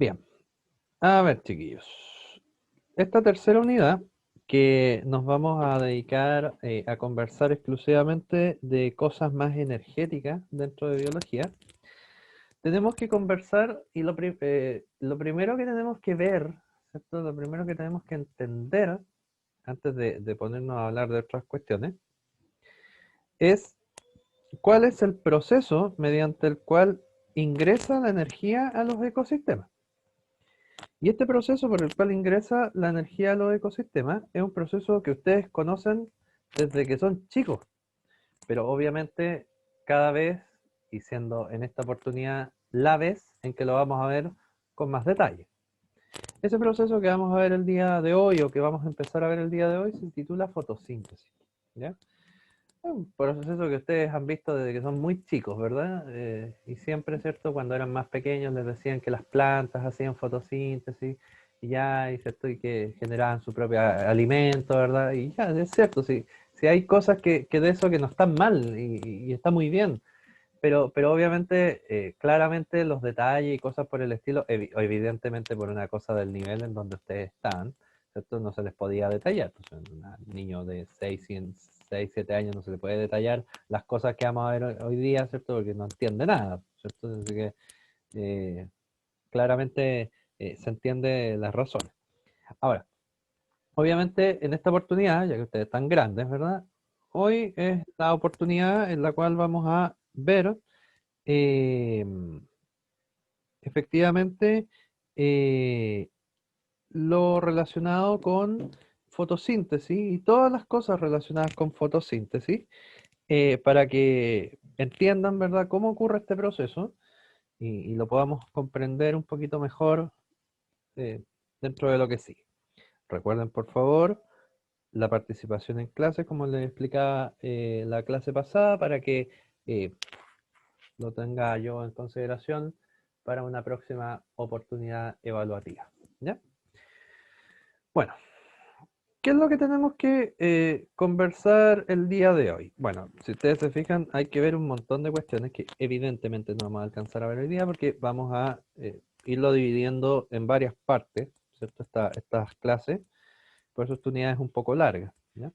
Bien, a ver, chiquillos. Esta tercera unidad que nos vamos a dedicar a conversar exclusivamente de cosas más energéticas dentro de biología, tenemos que conversar y lo primero que tenemos que ver, ¿cierto? Lo primero que tenemos que entender antes de ponernos a hablar de otras cuestiones es cuál es el proceso mediante el cual ingresa la energía a los ecosistemas. Y este proceso por el cual ingresa la energía a los ecosistemas es un proceso que ustedes conocen desde que son chicos, pero obviamente cada vez, y siendo en esta oportunidad la vez en que lo vamos a ver con más detalle. Ese proceso que vamos a ver el día de hoy, o que vamos a empezar a ver el día de hoy, se titula fotosíntesis. ¿Ya? Es un proceso que ustedes han visto desde que son muy chicos, ¿verdad? Y siempre, ¿cierto? Cuando eran más pequeños les decían que las plantas hacían fotosíntesis y ya, y cierto, y que generaban su propio alimento, ¿verdad? Y ya, es cierto, sí, sí hay cosas que de eso que no están mal y está muy bien, pero obviamente, claramente los detalles y cosas por el estilo, evidentemente por una cosa del nivel en donde ustedes están, ¿cierto? No se les podía detallar. Pues, a un niño de 6 7 años no se le puede detallar las cosas que vamos a ver hoy día, ¿cierto? Porque no entiende nada, ¿cierto? Así que eh, claramente se entiende las razones. Ahora, obviamente en esta oportunidad, ya que ustedes están grandes, ¿verdad? Hoy es la oportunidad en la cual vamos a ver eh, efectivamente eh, lo relacionado con fotosíntesis y todas las cosas relacionadas con fotosíntesis para que entiendan, ¿verdad?, cómo ocurre este proceso y lo podamos comprender un poquito mejor eh, dentro de lo que sigue. Recuerden, por favor, la participación en clase, como les explicaba la clase pasada, para que eh, lo tenga yo en consideración para una próxima oportunidad evaluativa. ¿Ya? Bueno, ¿qué es lo que tenemos que conversar el día de hoy? Bueno, si ustedes se fijan, hay que ver un montón de cuestiones que evidentemente no vamos a alcanzar a ver hoy día porque vamos a irlo dividiendo en varias partes, ¿cierto? Estas clases, por eso esta unidad es un poco larga, ¿ya?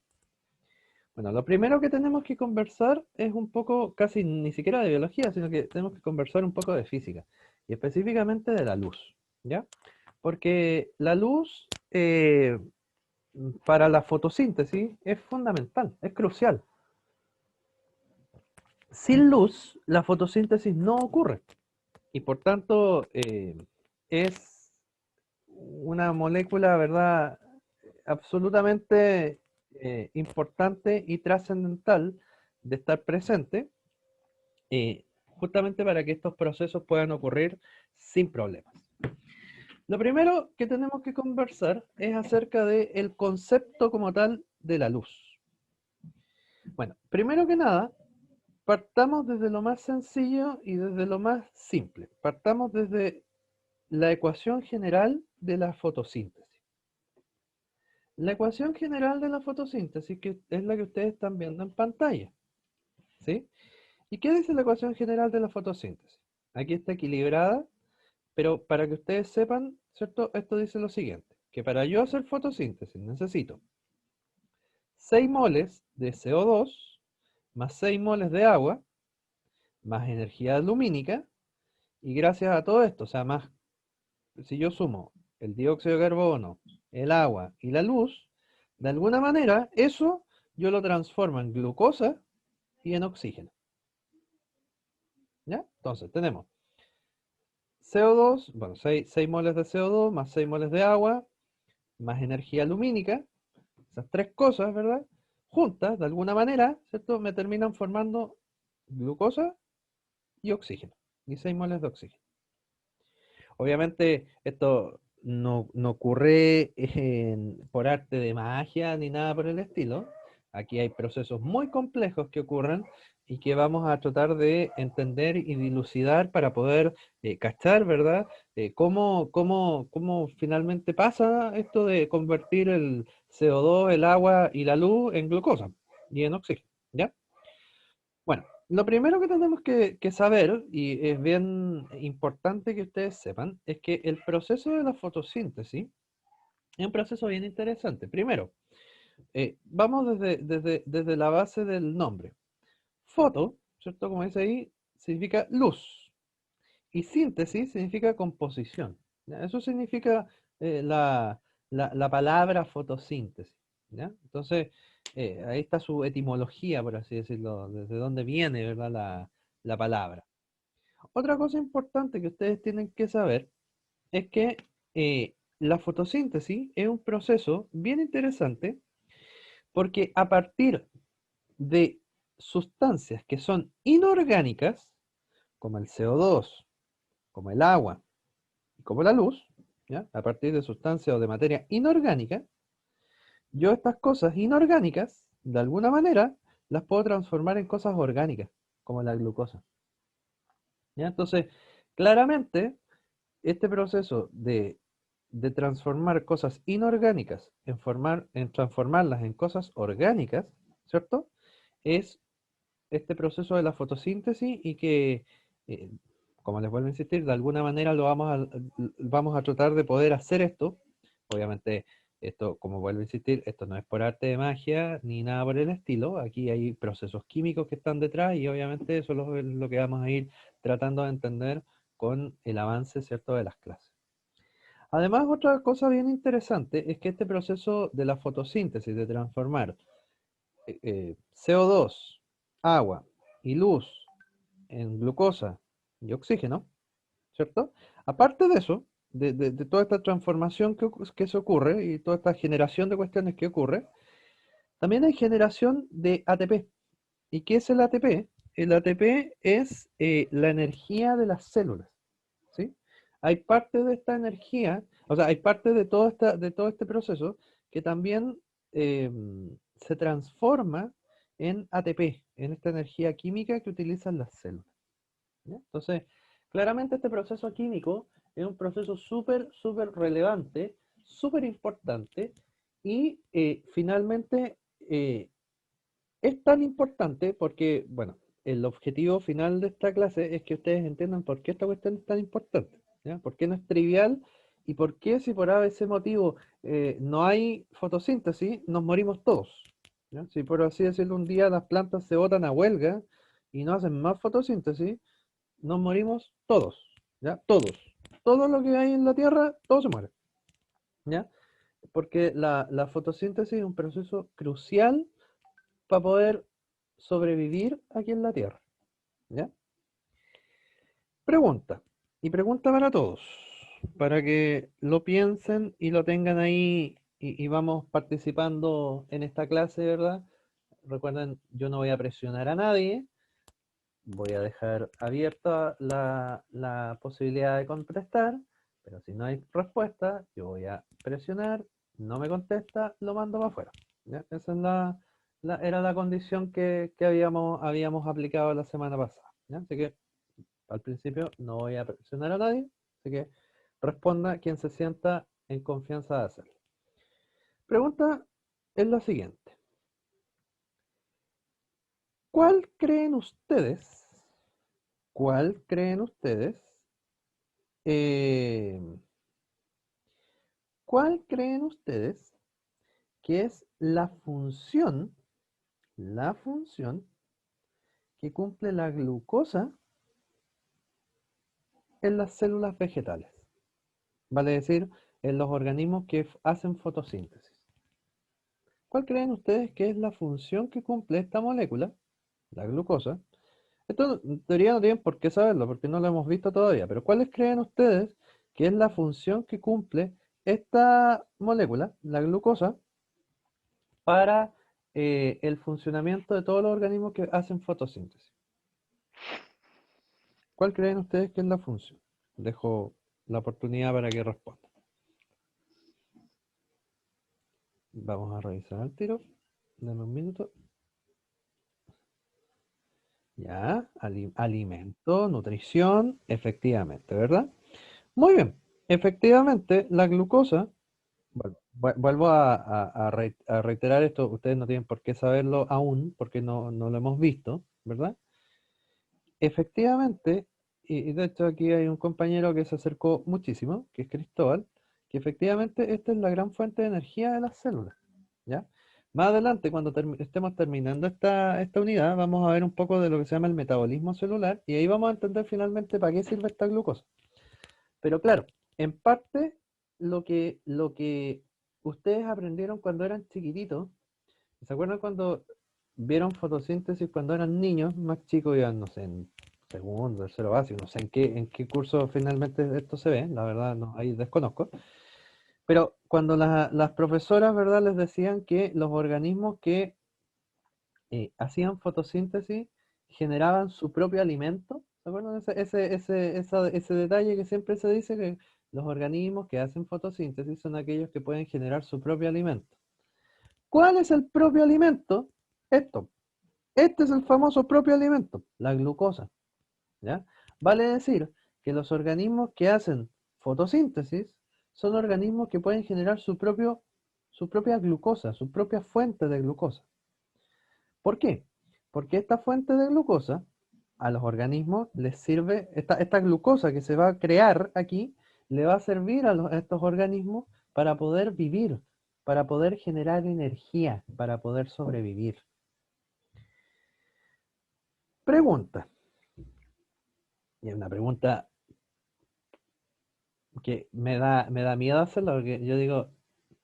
Bueno, lo primero que tenemos que conversar es un poco, casi ni siquiera de biología, sino que tenemos que conversar un poco de física, y específicamente de la luz, ¿ya? Porque la luz para la fotosíntesis es fundamental, es crucial. Sin luz, la fotosíntesis no ocurre, y por tanto es una molécula, ¿verdad?, absolutamente importante y trascendental de estar presente justamente para que estos procesos puedan ocurrir sin problemas. Lo primero que tenemos que conversar es acerca del concepto como tal de la luz. Bueno, primero que nada, partamos desde lo más sencillo y desde lo más simple. Partamos desde la ecuación general de la fotosíntesis. La ecuación general de la fotosíntesis, que es la que ustedes están viendo en pantalla, ¿sí? ¿Y qué dice la ecuación general de la fotosíntesis? Aquí está equilibrada. Pero para que ustedes sepan, ¿cierto? Esto dice lo siguiente, que para yo hacer fotosíntesis necesito 6 moles de CO2 más 6 moles de agua más energía lumínica y gracias a todo esto, o sea, más, si yo sumo el dióxido de carbono, el agua y la luz, de alguna manera eso yo lo transformo en glucosa y en oxígeno. ¿Ya? Entonces tenemos CO2, bueno, 6 moles de CO2 más 6 moles de agua más energía lumínica. Esas tres cosas, ¿verdad? Juntas, de alguna manera, ¿cierto? Me terminan formando glucosa y oxígeno. Y 6 moles de oxígeno. Obviamente, esto no ocurre por arte de magia ni nada por el estilo. Aquí hay procesos muy complejos que ocurren y que vamos a tratar de entender y dilucidar para poder cachar, ¿verdad? Cómo finalmente pasa esto de convertir el CO2, el agua y la luz en glucosa y en oxígeno, ¿ya? Bueno, Lo primero que tenemos que saber, y es bien importante que ustedes sepan, es que el proceso de la fotosíntesis es un proceso bien interesante. Primero, vamos desde la base del nombre. Foto, ¿cierto? Como dice ahí, significa luz. Y síntesis significa composición. ¿Ya? Eso significa la palabra fotosíntesis. ¿Ya? Entonces, ahí está su etimología, por así decirlo, desde dónde viene, ¿verdad? La palabra. Otra cosa importante que ustedes tienen que saber es que la fotosíntesis es un proceso bien interesante porque a partir de sustancias que son inorgánicas, como el CO2, como el agua y como la luz, ¿ya? A partir de sustancias o de materia inorgánica, yo estas cosas inorgánicas, de alguna manera, las puedo transformar en cosas orgánicas, como la glucosa. ¿Ya? Entonces, claramente, este proceso de transformar cosas inorgánicas en transformarlas en cosas orgánicas, ¿cierto? Es este proceso de la fotosíntesis y que, eh, como les vuelvo a insistir, de alguna manera vamos a tratar de poder hacer esto. Obviamente, esto, como vuelvo a insistir, esto no es por arte de magia ni nada por el estilo. Aquí hay procesos químicos que están detrás y obviamente eso es lo que vamos a ir tratando de entender con el avance, ¿cierto?, de las clases. Además, otra cosa bien interesante es que este proceso de la fotosíntesis, de transformar CO2, agua y luz en glucosa y oxígeno, ¿cierto? Aparte de eso, de toda esta transformación que se ocurre y toda esta generación de cuestiones que ocurre, también hay generación de ATP. ¿Y qué es el ATP? El ATP es la energía de las células, ¿sí? Hay parte de esta energía, o sea, hay parte de todo este proceso que también eh, se transforma en ATP, en esta energía química que utilizan las células. ¿Ya? Entonces, claramente este proceso químico es un proceso súper, súper relevante, súper importante y finalmente es tan importante porque, bueno, el objetivo final de esta clase es que ustedes entiendan por qué esta cuestión es tan importante, ¿ya? ¿Por qué no es trivial? ¿Y por qué si por ese motivo no hay fotosíntesis, nos morimos todos? ¿Ya? Si por así decirlo un día las plantas se botan a huelga y no hacen más fotosíntesis, nos morimos todos, ¿ya? Todos. Todo lo que hay en la Tierra, todo se muere, ¿ya? Porque la fotosíntesis es un proceso crucial para poder sobrevivir aquí en la Tierra, ¿ya? Pregunta, y pregunta para todos, para que lo piensen y lo tengan ahí y vamos participando en esta clase, ¿verdad? Recuerden, yo no voy a presionar a nadie, voy a dejar abierta la posibilidad de contestar, pero si no hay respuesta, yo voy a presionar, no me contesta, lo mando para afuera. ¿Ya? Esa es era la condición que habíamos aplicado la semana pasada. ¿Ya? Así que al principio no voy a presionar a nadie, así que responda quien se sienta en confianza de hacerlo. Pregunta es la siguiente. ¿Cuál creen ustedes? ¿Cuál creen ustedes? Eh, ¿Cuál creen ustedes que es la función que cumple la glucosa en las células vegetales? Vale decir, en los organismos que hacen fotosíntesis. ¿Cuál creen ustedes que es la función que cumple esta molécula, la glucosa? Esto en teoría no tienen por qué saberlo, porque no lo hemos visto todavía, pero ¿cuáles creen ustedes que es la función que cumple esta molécula, la glucosa, para el funcionamiento de todos los organismos que hacen fotosíntesis? ¿Cuál creen ustedes que es la función? Dejo la oportunidad para que respondan. Vamos a revisar al tiro. Dame un minuto. Ya, alimento, nutrición, efectivamente, ¿verdad? Muy bien, efectivamente, la glucosa, vuelvo a reiterar esto, ustedes no tienen por qué saberlo aún, porque no lo hemos visto, ¿verdad? efectivamente, y de hecho aquí hay un compañero que se acercó muchísimo, que es Cristóbal, que efectivamente esta es la gran fuente de energía de las células, ¿ya? Más adelante, cuando estemos terminando esta unidad, vamos a ver un poco de lo que se llama el metabolismo celular, y ahí vamos a entender finalmente para qué sirve esta glucosa. Pero claro, en parte lo que ustedes aprendieron cuando eran chiquititos, ¿se acuerdan cuando vieron fotosíntesis cuando eran niños, más chicos, iban, no sé, en segundo, tercero básico, no sé en qué curso finalmente esto se ve, la verdad, no, ahí desconozco. Pero cuando las profesoras, ¿verdad?, les decían que los organismos que hacían fotosíntesis generaban su propio alimento. ¿Se acuerdan? Ese detalle que siempre se dice que los organismos que hacen fotosíntesis son aquellos que pueden generar su propio alimento. ¿Cuál es el propio alimento? Esto. Este es el famoso propio alimento, la glucosa. ¿Ya? Vale decir que los organismos que hacen fotosíntesis son organismos que pueden generar su propia glucosa, su propia fuente de glucosa. ¿Por qué? Porque esta fuente de glucosa a los organismos les sirve, esta glucosa que se va a crear aquí, le va a servir a estos organismos para poder vivir, para poder generar energía, para poder sobrevivir. Pregunta, y es una pregunta que me da miedo hacerla porque yo digo,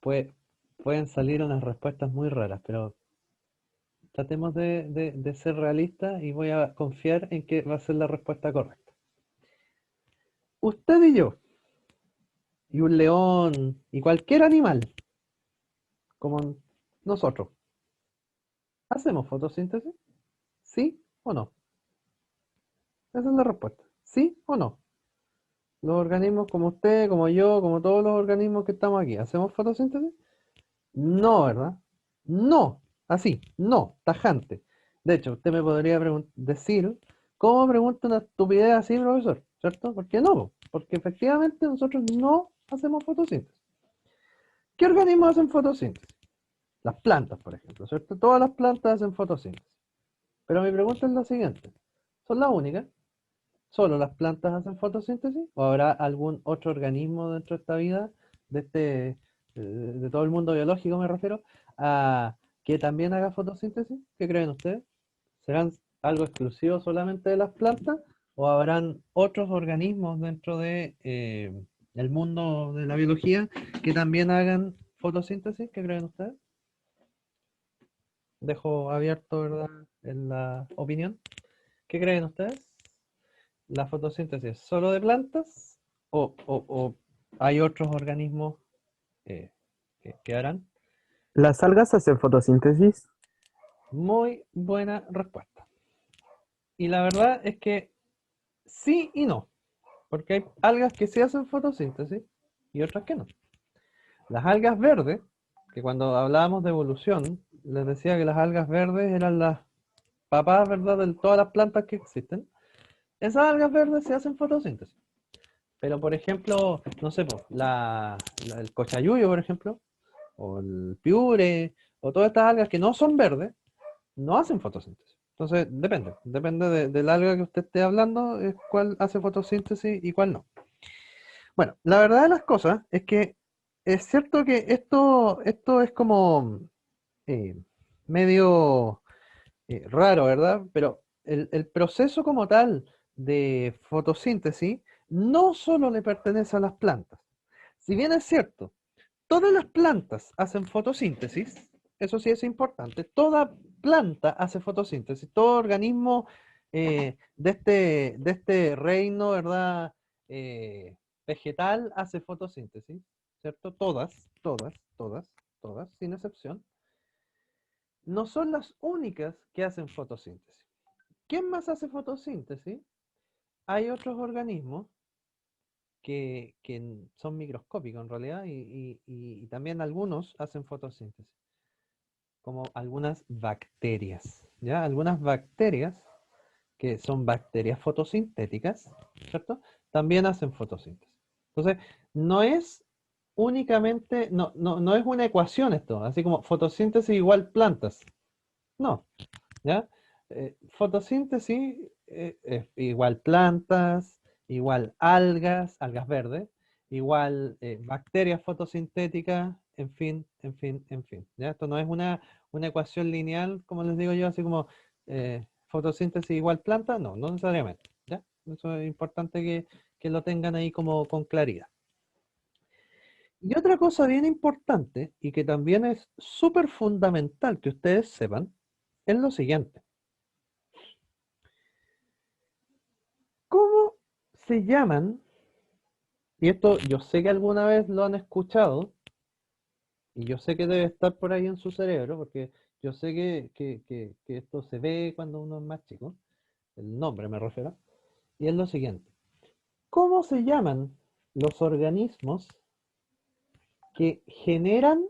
pueden salir unas respuestas muy raras, pero tratemos de ser realistas y voy a confiar en que va a ser la respuesta correcta. Usted y yo, y un león, y cualquier animal, como nosotros, ¿hacemos fotosíntesis? ¿Sí o no? Esa es la respuesta. ¿Sí o no? Los organismos como usted, como yo, como todos los organismos que estamos aquí, ¿hacemos fotosíntesis? No, ¿verdad? No, así, no, tajante. De hecho, usted me podría decir, ¿cómo pregunta una estupidez así, profesor? ¿Cierto? ¿Por qué no? Porque efectivamente nosotros no hacemos fotosíntesis. ¿Qué organismos hacen fotosíntesis? Las plantas, por ejemplo, ¿cierto? Todas las plantas hacen fotosíntesis. Pero mi pregunta es la siguiente. ¿Son las únicas? ¿Solo las plantas hacen fotosíntesis? ¿O habrá algún otro organismo dentro de esta vida, de de todo el mundo biológico me refiero, que también haga fotosíntesis? ¿Qué creen ustedes? ¿Serán algo exclusivo solamente de las plantas? ¿O habrán otros organismos dentro de el mundo de la biología que también hagan fotosíntesis? ¿Qué creen ustedes? Dejo abierto, ¿verdad?, en la opinión. ¿Qué creen ustedes? ¿La fotosíntesis solo de plantas o hay otros organismos eh, que harán? ¿Las algas hacen fotosíntesis? Muy buena respuesta. Y la verdad es que sí y no, porque hay algas que sí hacen fotosíntesis y otras que no. Las algas verdes, que cuando hablábamos de evolución, les decía que las algas verdes eran las papás, ¿verdad?, de todas las plantas que existen. Esas algas verdes se hacen fotosíntesis. Pero, por ejemplo, no sé, po, el cochayuyo, por ejemplo, o el piure, o todas estas algas que no son verdes, no hacen fotosíntesis. Entonces, depende del alga que usted esté hablando, es cuál hace fotosíntesis y cuál no. Bueno, la verdad de las cosas es que es cierto que esto es como eh, medio raro, ¿verdad? Pero el proceso como tal de fotosíntesis no solo le pertenece a las plantas. Si bien es cierto, todas las plantas hacen fotosíntesis, eso sí es importante, toda planta hace fotosíntesis, todo organismo de este reino, ¿verdad? Vegetal hace fotosíntesis, ¿cierto? Todas, sin excepción. No son las únicas que hacen fotosíntesis. ¿Quién más hace fotosíntesis? Hay otros organismos que son microscópicos en realidad y también algunos hacen fotosíntesis, como algunas bacterias, ¿ya? Algunas bacterias que son bacterias fotosintéticas, ¿cierto? También hacen fotosíntesis. Entonces, no es únicamente, no es una ecuación esto, así como fotosíntesis igual plantas. No, ¿ya? Fotosíntesis igual plantas, igual algas, algas verdes, igual bacterias fotosintéticas, en fin, en fin, en fin. ¿Ya? Esto no es una ecuación lineal, como les digo yo, así como fotosíntesis igual planta, no, no necesariamente. ¿Ya? Eso es importante que lo tengan ahí como con claridad. Y otra cosa bien importante y que también es súper fundamental que ustedes sepan es lo siguiente. ¿Cómo se llaman? Y esto yo sé que alguna vez lo han escuchado y yo sé que debe estar por ahí en su cerebro porque yo sé que esto se ve cuando uno es más chico, el nombre me refiero, y es lo siguiente. ¿Cómo se llaman los organismos que generan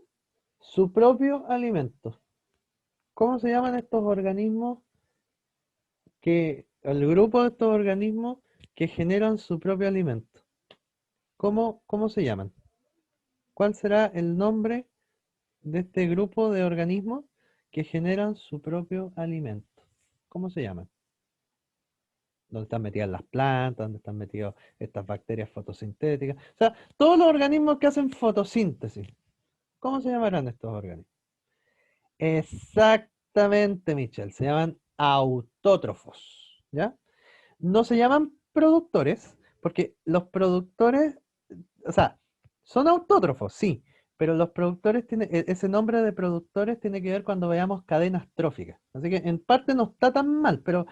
su propio alimento? ¿Cómo se llaman estos organismos el grupo de estos organismos que generan su propio alimento? ¿Cómo se llaman? ¿Cuál será el nombre de este grupo de organismos que generan su propio alimento? ¿Cómo se llaman? ¿Dónde están metidas las plantas? ¿Dónde están metidas estas bacterias fotosintéticas? O sea, todos los organismos que hacen fotosíntesis. ¿Cómo se llamarán estos organismos? Exactamente, Michelle. Se llaman autótrofos. ¿Ya? No se llaman productores, porque los productores, o sea, son autótrofos, sí, pero los productores tienen, ese nombre de productores tiene que ver cuando veamos cadenas tróficas. Así que en parte no está tan mal, pero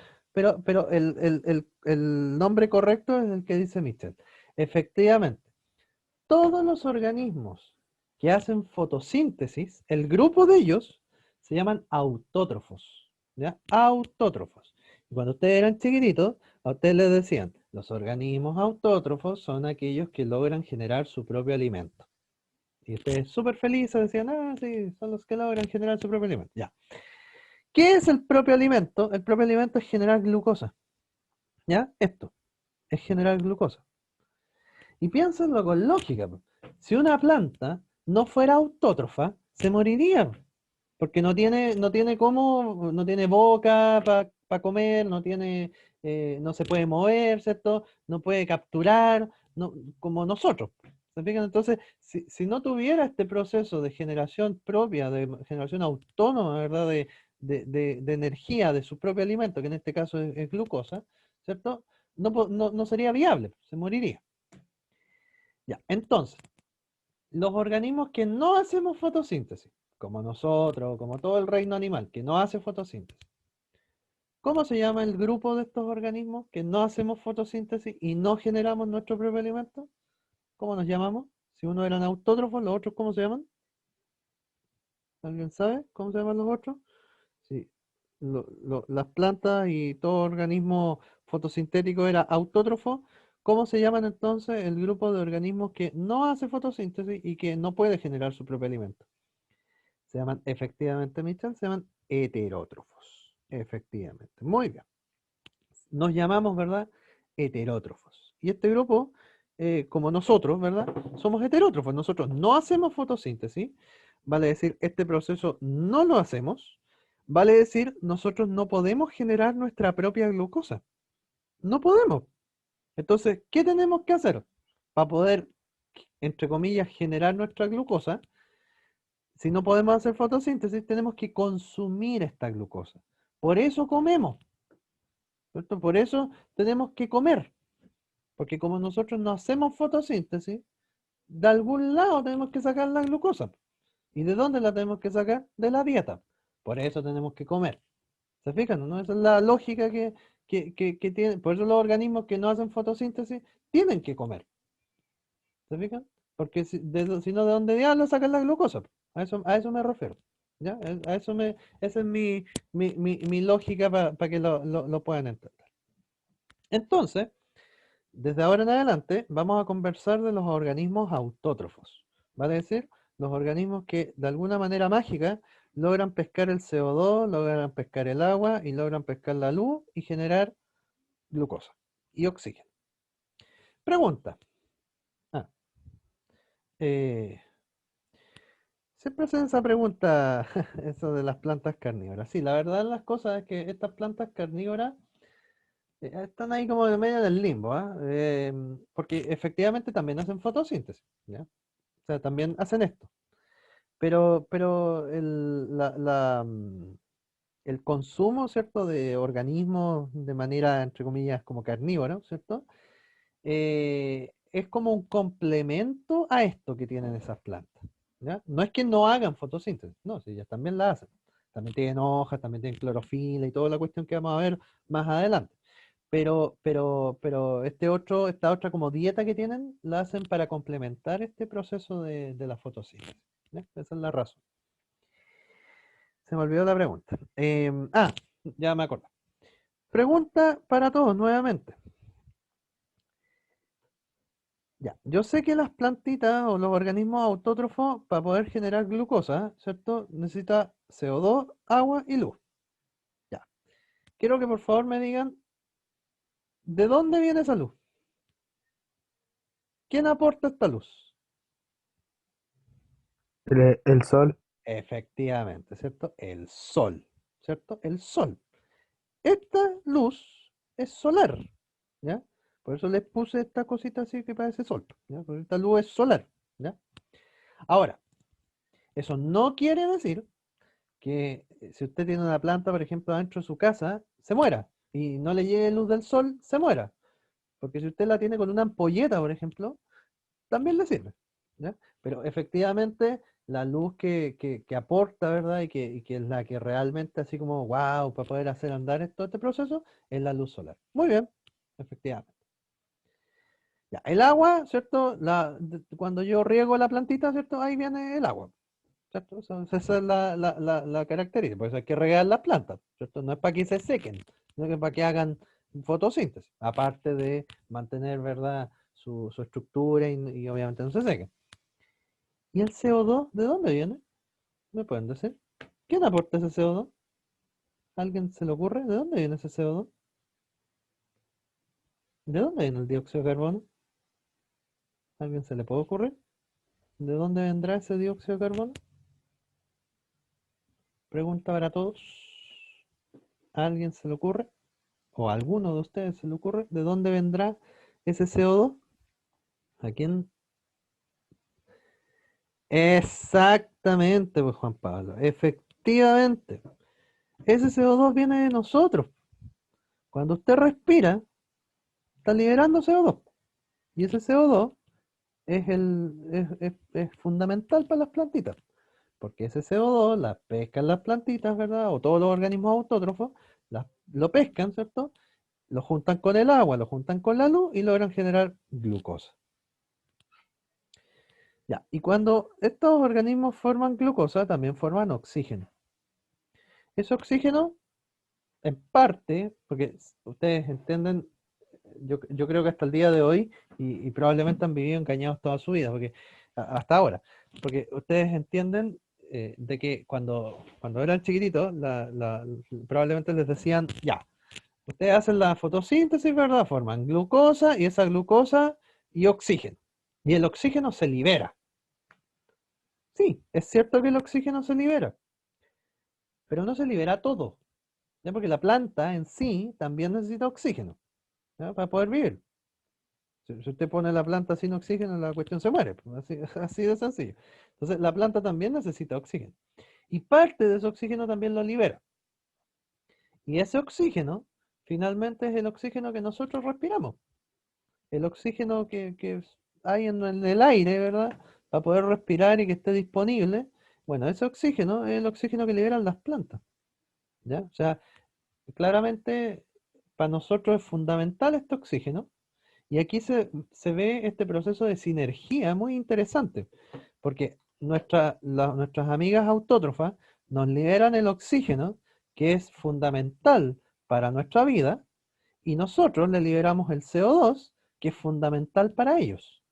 el nombre correcto es el que dice Mitchell. Efectivamente, todos los organismos que hacen fotosíntesis, el grupo de ellos se llaman autótrofos, ¿ya? Autótrofos. Y cuando ustedes eran chiquititos, a ustedes les decían, los organismos autótrofos son aquellos que logran generar su propio alimento. Y ustedes súper felices decían, ah, sí, son los que logran generar su propio alimento. Ya. ¿Qué es el propio alimento? El propio alimento es generar glucosa. ¿Ya? Esto es generar glucosa. Y piénsenlo con lógica, po. Si una planta no fuera autótrofa, se moriría, porque no tiene cómo, no tiene boca para comer, no se puede mover, ¿cierto? No puede capturar, como nosotros. ¿Se fijan? Entonces, si no tuviera este proceso de generación propia, de generación autónoma, ¿verdad? De energía de su propio alimento, que en este caso es glucosa, ¿cierto? No sería viable, se moriría. Ya, entonces, los organismos que no hacemos fotosíntesis, como nosotros, como todo el reino animal que no hace fotosíntesis, ¿cómo se llama el grupo de estos organismos que no hacemos fotosíntesis y no generamos nuestro propio alimento? ¿Cómo nos llamamos? Si uno eran autótrofos, ¿los otros cómo se llaman? ¿Alguien sabe cómo se llaman los otros? Sí, las plantas y todo organismo fotosintético era autótrofo. ¿Cómo se llaman entonces el grupo de organismos que no hace fotosíntesis y que no puede generar su propio alimento? Se llaman, efectivamente, Michel, se llaman heterótrofos. Efectivamente. Muy bien. Nos llamamos, ¿verdad? Heterótrofos. Y este grupo, como nosotros, ¿verdad? Somos heterótrofos. Nosotros no hacemos fotosíntesis. Vale decir, este proceso no lo hacemos. Vale decir, nosotros no podemos generar nuestra propia glucosa. No podemos. Entonces, ¿qué tenemos que hacer? Para poder, entre comillas, generar nuestra glucosa, si no podemos hacer fotosíntesis, tenemos que consumir esta glucosa. Por eso comemos, ¿cierto? Por eso tenemos que comer, porque como nosotros no hacemos fotosíntesis, de algún lado tenemos que sacar la glucosa. ¿Y de dónde la tenemos que sacar? De la dieta. Por eso tenemos que comer. ¿Se fijan? ¿No? Esa es la lógica que tienen. Por eso los organismos que no hacen fotosíntesis tienen que comer. ¿Se fijan? Porque si no, ¿de dónde diablos sacan la glucosa? A eso me refiero. ¿Ya? Esa es mi lógica para que lo puedan entender. Entonces, desde ahora en adelante, vamos a conversar de los organismos autótrofos. ¿Vale? Es decir, los organismos que de alguna manera mágica logran pescar el CO2, logran pescar el agua y logran pescar la luz y generar glucosa y oxígeno. Pregunta. Ah, eh, Siempre hacen esa pregunta, eso de las plantas carnívoras. Sí, la verdad de las cosas es que estas plantas carnívoras Están ahí como de medio del limbo, ¿ah? Porque efectivamente también hacen fotosíntesis, ¿ya? O sea, también hacen esto. Pero el consumo, ¿cierto?, de organismos de manera, entre comillas, como carnívoro, ¿cierto? Es como un complemento a esto que tienen esas plantas, ¿ya? No es que no hagan fotosíntesis, no, si ellas también la hacen. También tienen hojas, también tienen clorofila y toda la cuestión que vamos a ver más adelante. Pero esta otra como dieta que tienen, la hacen para complementar este proceso de la fotosíntesis, ¿ya? Esa es la razón. Se me olvidó la pregunta. Ya me acuerdo. Pregunta para todos nuevamente. Ya, yo sé que las plantitas o los organismos autótrofos, para poder generar glucosa, ¿cierto? Necesita CO2, agua y luz. Ya. Quiero que por favor me digan, ¿de dónde viene esa luz? ¿Quién aporta esta luz? El sol. Efectivamente, ¿cierto? El sol, ¿cierto? El sol. Esta luz es solar, ¿ya? Por eso les puse esta cosita así que parece sol, ¿ya? Porque esta luz es solar, ¿ya? Ahora, eso no quiere decir que si usted tiene una planta, por ejemplo, dentro de su casa, se muera y no le llegue luz del sol, se muera. Porque si usted la tiene con una ampolleta, por ejemplo, también le sirve, ¿ya? Pero efectivamente la luz que aporta, ¿verdad? Y que es la que realmente así como, wow, para poder hacer andar todo este proceso, es la luz solar. Muy bien, efectivamente. Ya, el agua, ¿cierto? Cuando yo riego la plantita, ¿cierto? Ahí viene el agua, ¿cierto? Esa es la característica, por eso hay que regar las plantas, ¿cierto? No es para que se sequen, sino que para que hagan fotosíntesis, aparte de mantener, ¿verdad? Su estructura y obviamente no se sequen. ¿Y el CO2 de dónde viene? ¿Me pueden decir? ¿Quién aporta ese CO2? ¿Alguien se le ocurre? ¿De dónde viene ese CO2? ¿De dónde viene el dióxido de carbono? ¿Alguien se le puede ocurrir? ¿De dónde vendrá ese dióxido de carbono? Pregunta para todos. ¿A alguien se le ocurre? ¿O a alguno de ustedes se le ocurre? ¿De dónde vendrá ese CO2? ¿A quién? Exactamente, pues Juan Pablo. Efectivamente. Ese CO2 viene de nosotros. Cuando usted respira, está liberando CO2. Y ese CO2 es fundamental para las plantitas, porque ese CO2 la pescan las plantitas, ¿verdad? O todos los organismos autótrofos lo pescan, ¿cierto? Lo juntan con el agua, lo juntan con la luz y logran generar glucosa. Ya, y cuando estos organismos forman glucosa, también forman oxígeno. Ese oxígeno, en parte, porque ustedes entienden, yo creo que hasta el día de hoy, y probablemente han vivido engañados toda su vida, porque hasta ahora, porque ustedes entienden de que cuando eran chiquititos, probablemente les decían, ya, ustedes hacen la fotosíntesis, ¿verdad? Forman glucosa y esa glucosa y oxígeno. Y el oxígeno se libera. Sí, es cierto que el oxígeno se libera, pero no se libera todo, ¿ya? Porque la planta en sí también necesita oxígeno, ¿ya? Para poder vivir. Si usted pone la planta sin oxígeno, la cuestión se muere, pues, así, así de sencillo. Entonces, la planta también necesita oxígeno. Y parte de ese oxígeno también lo libera. Y ese oxígeno, finalmente, es el oxígeno que nosotros respiramos. El oxígeno que hay en el aire, ¿verdad? Para poder respirar y que esté disponible. Bueno, ese oxígeno es el oxígeno que liberan las plantas, ¿ya? O sea, claramente, para nosotros es fundamental este oxígeno. Y aquí se ve este proceso de sinergia muy interesante, porque nuestras amigas autótrofas nos liberan el oxígeno, que es fundamental para nuestra vida, y nosotros le liberamos el CO2, que es fundamental para ellos.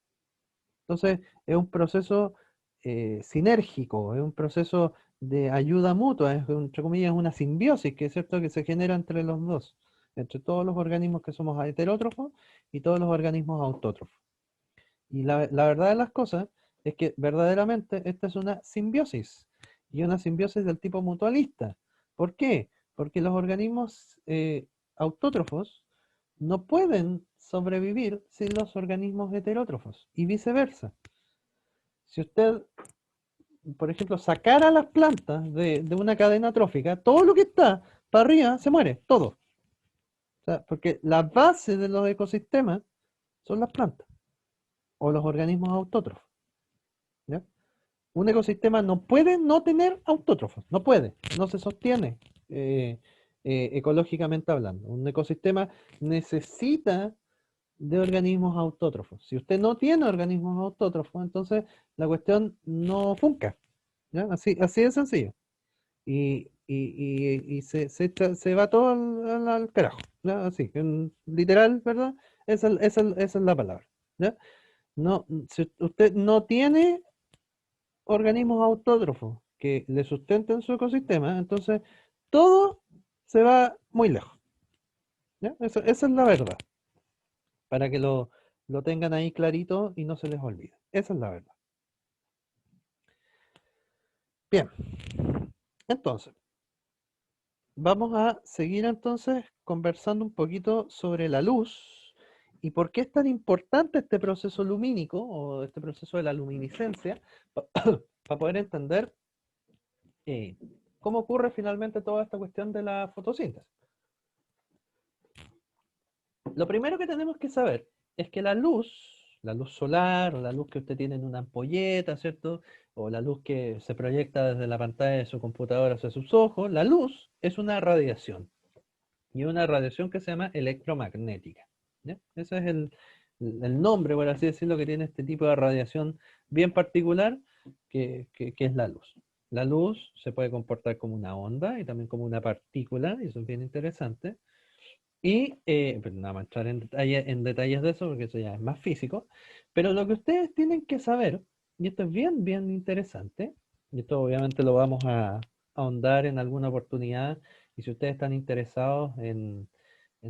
Entonces, es un proceso sinérgico, es un proceso de ayuda mutua, entre comillas, una simbiosis, que es cierto que se genera entre los dos, entre todos los organismos que somos heterótrofos y todos los organismos autótrofos. Y la verdad de las cosas es que verdaderamente esta es una simbiosis, y una simbiosis del tipo mutualista. ¿Por qué? Porque los organismos autótrofos no pueden sobrevivir sin los organismos heterótrofos y viceversa. Si usted, por ejemplo, sacara las plantas de una cadena trófica, todo lo que está para arriba se muere, todo. O sea, porque la base de los ecosistemas son las plantas o los organismos autótrofos. ¿Ya? Un ecosistema no puede no tener autótrofos, no puede, no se sostiene eh, ecológicamente hablando. Un ecosistema necesita de organismos autótrofos. Si usted no tiene organismos autótrofos, entonces la cuestión no funca. ¿Ya? Así de sencillo. Y se va todo al carajo. ¿Ya? Así, literal, ¿verdad? Esa es la palabra. ¿Ya? No, si usted no tiene organismos autótrofos que le sustenten su ecosistema, entonces todo se va muy lejos. ¿Ya? Esa es la verdad, para que lo tengan ahí clarito y no se les olvide. Esa es la verdad. Bien, entonces, vamos a seguir entonces conversando un poquito sobre la luz y por qué es tan importante este proceso lumínico o este proceso de la luminiscencia para poder entender eh, cómo ocurre finalmente toda esta cuestión de la fotosíntesis. Lo primero que tenemos que saber es que la luz solar, o la luz que usted tiene en una ampolleta, ¿cierto? O la luz que se proyecta desde la pantalla de su computadora hacia sus ojos, la luz es una radiación. Y una radiación que se llama electromagnética. ¿Ya? Ese es el nombre, por así decirlo, que tiene este tipo de radiación bien particular, que es la luz. La luz se puede comportar como una onda y también como una partícula, y eso es bien interesante. Y, pero no vamos a entrar en detalles de eso, porque eso ya es más físico. Pero lo que ustedes tienen que saber, y esto es bien, bien interesante, y esto obviamente lo vamos a ahondar en alguna oportunidad, y si ustedes están interesados en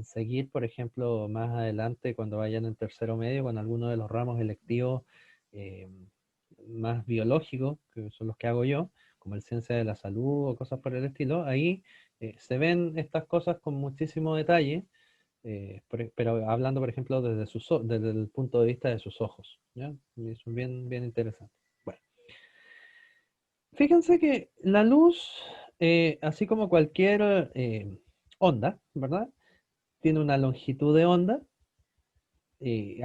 seguir, por ejemplo, más adelante, cuando vayan en tercero medio, con alguno de los ramos electivos eh, más biológicos, que son los que hago yo, como el ciencia de la salud o cosas por el estilo, ahí se ven estas cosas con muchísimo detalle, pero hablando, por ejemplo, desde el punto de vista de sus ojos, ¿ya? Y eso es bien, bien interesante. Bueno, fíjense que la luz, así como cualquier onda, ¿verdad? Tiene una longitud de onda.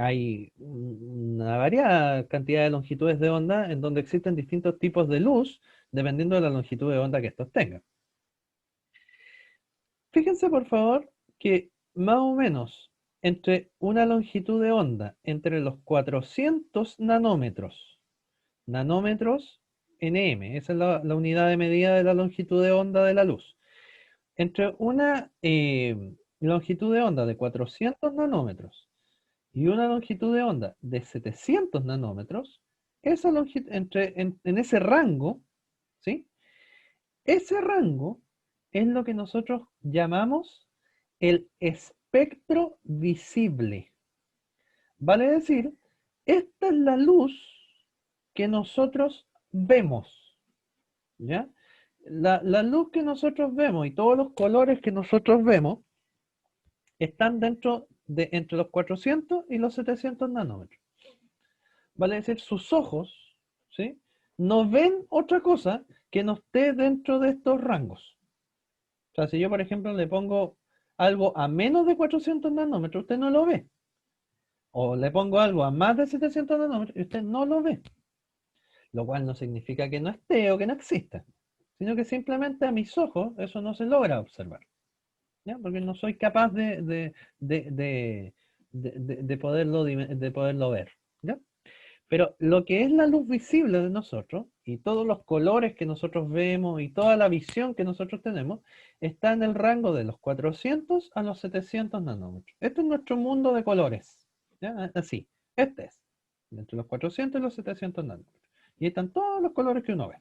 Hay una variada cantidad de longitudes de onda en donde existen distintos tipos de luz dependiendo de la longitud de onda que estos tengan. Fíjense, por favor, que más o menos entre una longitud de onda entre los 400 nanómetros nm, esa es la unidad de medida de la longitud de onda de la luz, entre una longitud de onda de 400 nanómetros y una longitud de onda de 700 nanómetros, esa longitud, en ese rango, ¿sí? Ese rango es lo que nosotros llamamos el espectro visible. Vale decir, esta es la luz que nosotros vemos, ¿ya? La luz que nosotros vemos y todos los colores que nosotros vemos están dentro de entre los 400 y los 700 nanómetros. Vale decir, sus ojos, ¿sí? No ven otra cosa que no esté dentro de estos rangos. O sea, si yo, por ejemplo, le pongo algo a menos de 400 nanómetros, usted no lo ve. O le pongo algo a más de 700 nanómetros y usted no lo ve. Lo cual no significa que no esté o que no exista, sino que simplemente a mis ojos eso no se logra observar. ¿Ya? Porque no soy capaz de, de poderlo ver. ¿Ya? Pero lo que es la luz visible de nosotros y todos los colores que nosotros vemos y toda la visión que nosotros tenemos está en el rango de los 400 a los 700 nanómetros. Este es nuestro mundo de colores. ¿Ya? Así, este es. Entre los 400 y los 700 nanómetros. Y ahí están todos los colores que uno ve.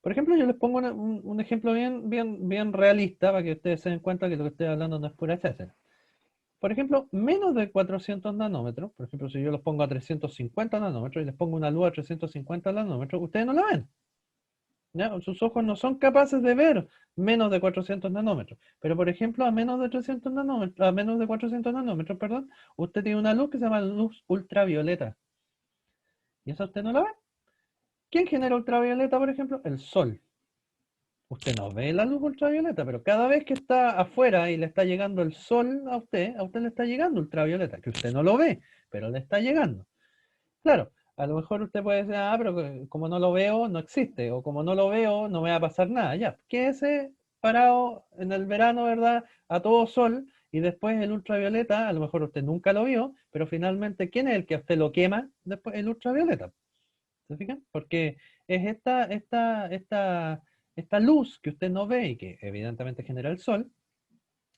Por ejemplo, yo les pongo un ejemplo bien realista para que ustedes se den cuenta que lo que estoy hablando no es pura cháchara. Por ejemplo, menos de 400 nanómetros, por ejemplo, si yo los pongo a 350 nanómetros y les pongo una luz a 350 nanómetros, ustedes no la ven. ¿ya? Sus ojos no son capaces de ver menos de 400 nanómetros. Pero, por ejemplo, a menos de 300 nanómetros, a menos de 400 nanómetros, perdón, usted tiene una luz que se llama luz ultravioleta. ¿Y eso usted no la ve? ¿Quién genera ultravioleta, por ejemplo? El sol. Usted no ve la luz ultravioleta, pero cada vez que está afuera y le está llegando el sol a usted le está llegando ultravioleta, que usted no lo ve, pero le está llegando. Claro, a lo mejor usted puede decir, ah, pero como no lo veo, no existe, o como no lo veo, no me va a pasar nada. Ya, quédese parado en el verano, ¿verdad? A todo sol, y después el ultravioleta, a lo mejor usted nunca lo vio, pero finalmente, ¿quién es el que a usted lo quema después? El ultravioleta. ¿Se fijan? Porque es esta luz que usted no ve y que evidentemente genera el sol,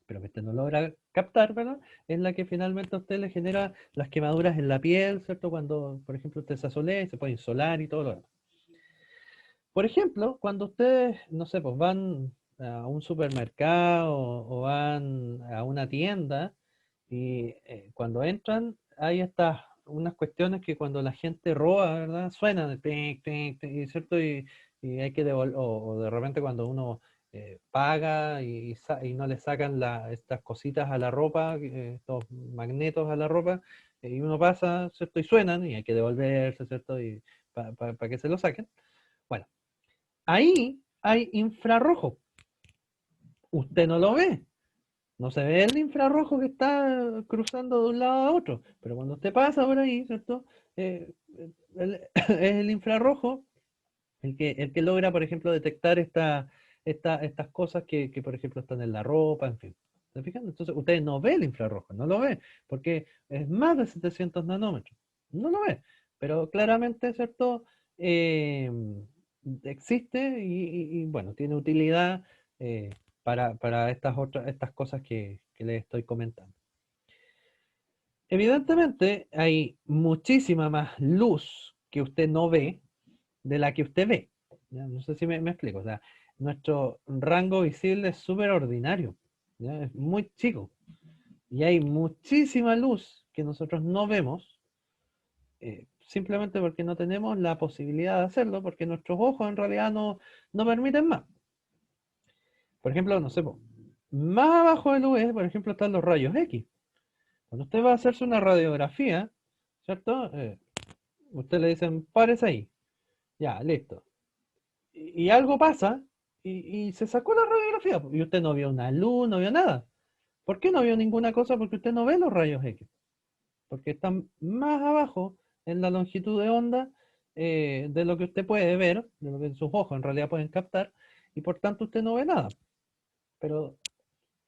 pero que usted no logra captar, ¿verdad? Es la que finalmente a usted le genera las quemaduras en la piel, ¿cierto? Cuando, por ejemplo, usted se asolea y se puede insolar y todo lo demás. Por ejemplo, cuando ustedes, no sé, pues van a un supermercado o van a una tienda y cuando entran hay estas unas cuestiones que cuando la gente roba, ¿verdad? Suenan de tic, tic, tic, ¿cierto? Y hay que devolver, o de repente cuando uno paga y no le sacan estas cositas a la ropa, estos magnetos a la ropa, y uno pasa, ¿cierto? Y suenan y hay que devolverse, ¿cierto? Y para que se lo saquen. Bueno, ahí hay infrarrojo. Usted no lo ve. No se ve el infrarrojo que está cruzando de un lado a otro. Pero cuando usted pasa por ahí, ¿cierto? Es el infrarrojo el que logra, por ejemplo, detectar estas cosas que, por ejemplo, están en la ropa, en fin. ¿Se fijan? Entonces, usted no ve el infrarrojo, no lo ve, porque es más de 700 nanómetros. No lo ve. Pero claramente, ¿cierto? Eh, existe bueno, tiene utilidad eh, para estas cosas que les estoy comentando. Evidentemente, hay muchísima más luz que usted no ve de la que usted ve. ¿Ya? No sé si me explico. O sea, nuestro rango visible es súper ordinario. ¿Ya? Es muy chico. Y hay muchísima luz que nosotros no vemos simplemente porque no tenemos la posibilidad de hacerlo, porque nuestros ojos en realidad no permiten más. Por ejemplo, no sé, más abajo del UV, por ejemplo, están los rayos X. Cuando usted va a hacerse una radiografía, ¿cierto? Usted le dicen, párese ahí. Ya, listo. Y algo pasa y se sacó la radiografía. Y usted no vio una luz, no vio nada. ¿Por qué no vio ninguna cosa? Porque usted no ve los rayos X. Porque están más abajo en la longitud de onda de lo que usted puede ver, de lo que sus ojos en realidad pueden captar, y por tanto usted no ve nada. Pero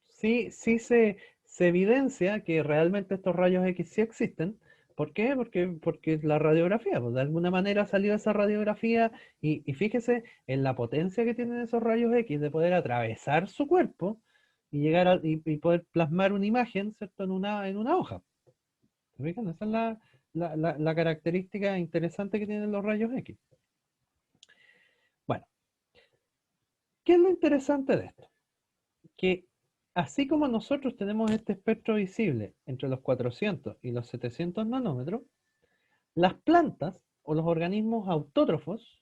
sí se evidencia que realmente estos rayos X sí existen. ¿Por qué? Porque la radiografía, pues de alguna manera salió esa radiografía y fíjese en la potencia que tienen esos rayos X de poder atravesar su cuerpo y llegar y poder plasmar una imagen, ¿cierto? En una hoja. ¿Se fijan? Esa es la característica interesante que tienen los rayos X. Bueno, ¿qué es lo interesante de esto? Que así como nosotros tenemos este espectro visible entre los 400 y los 700 nanómetros, las plantas o los organismos autótrofos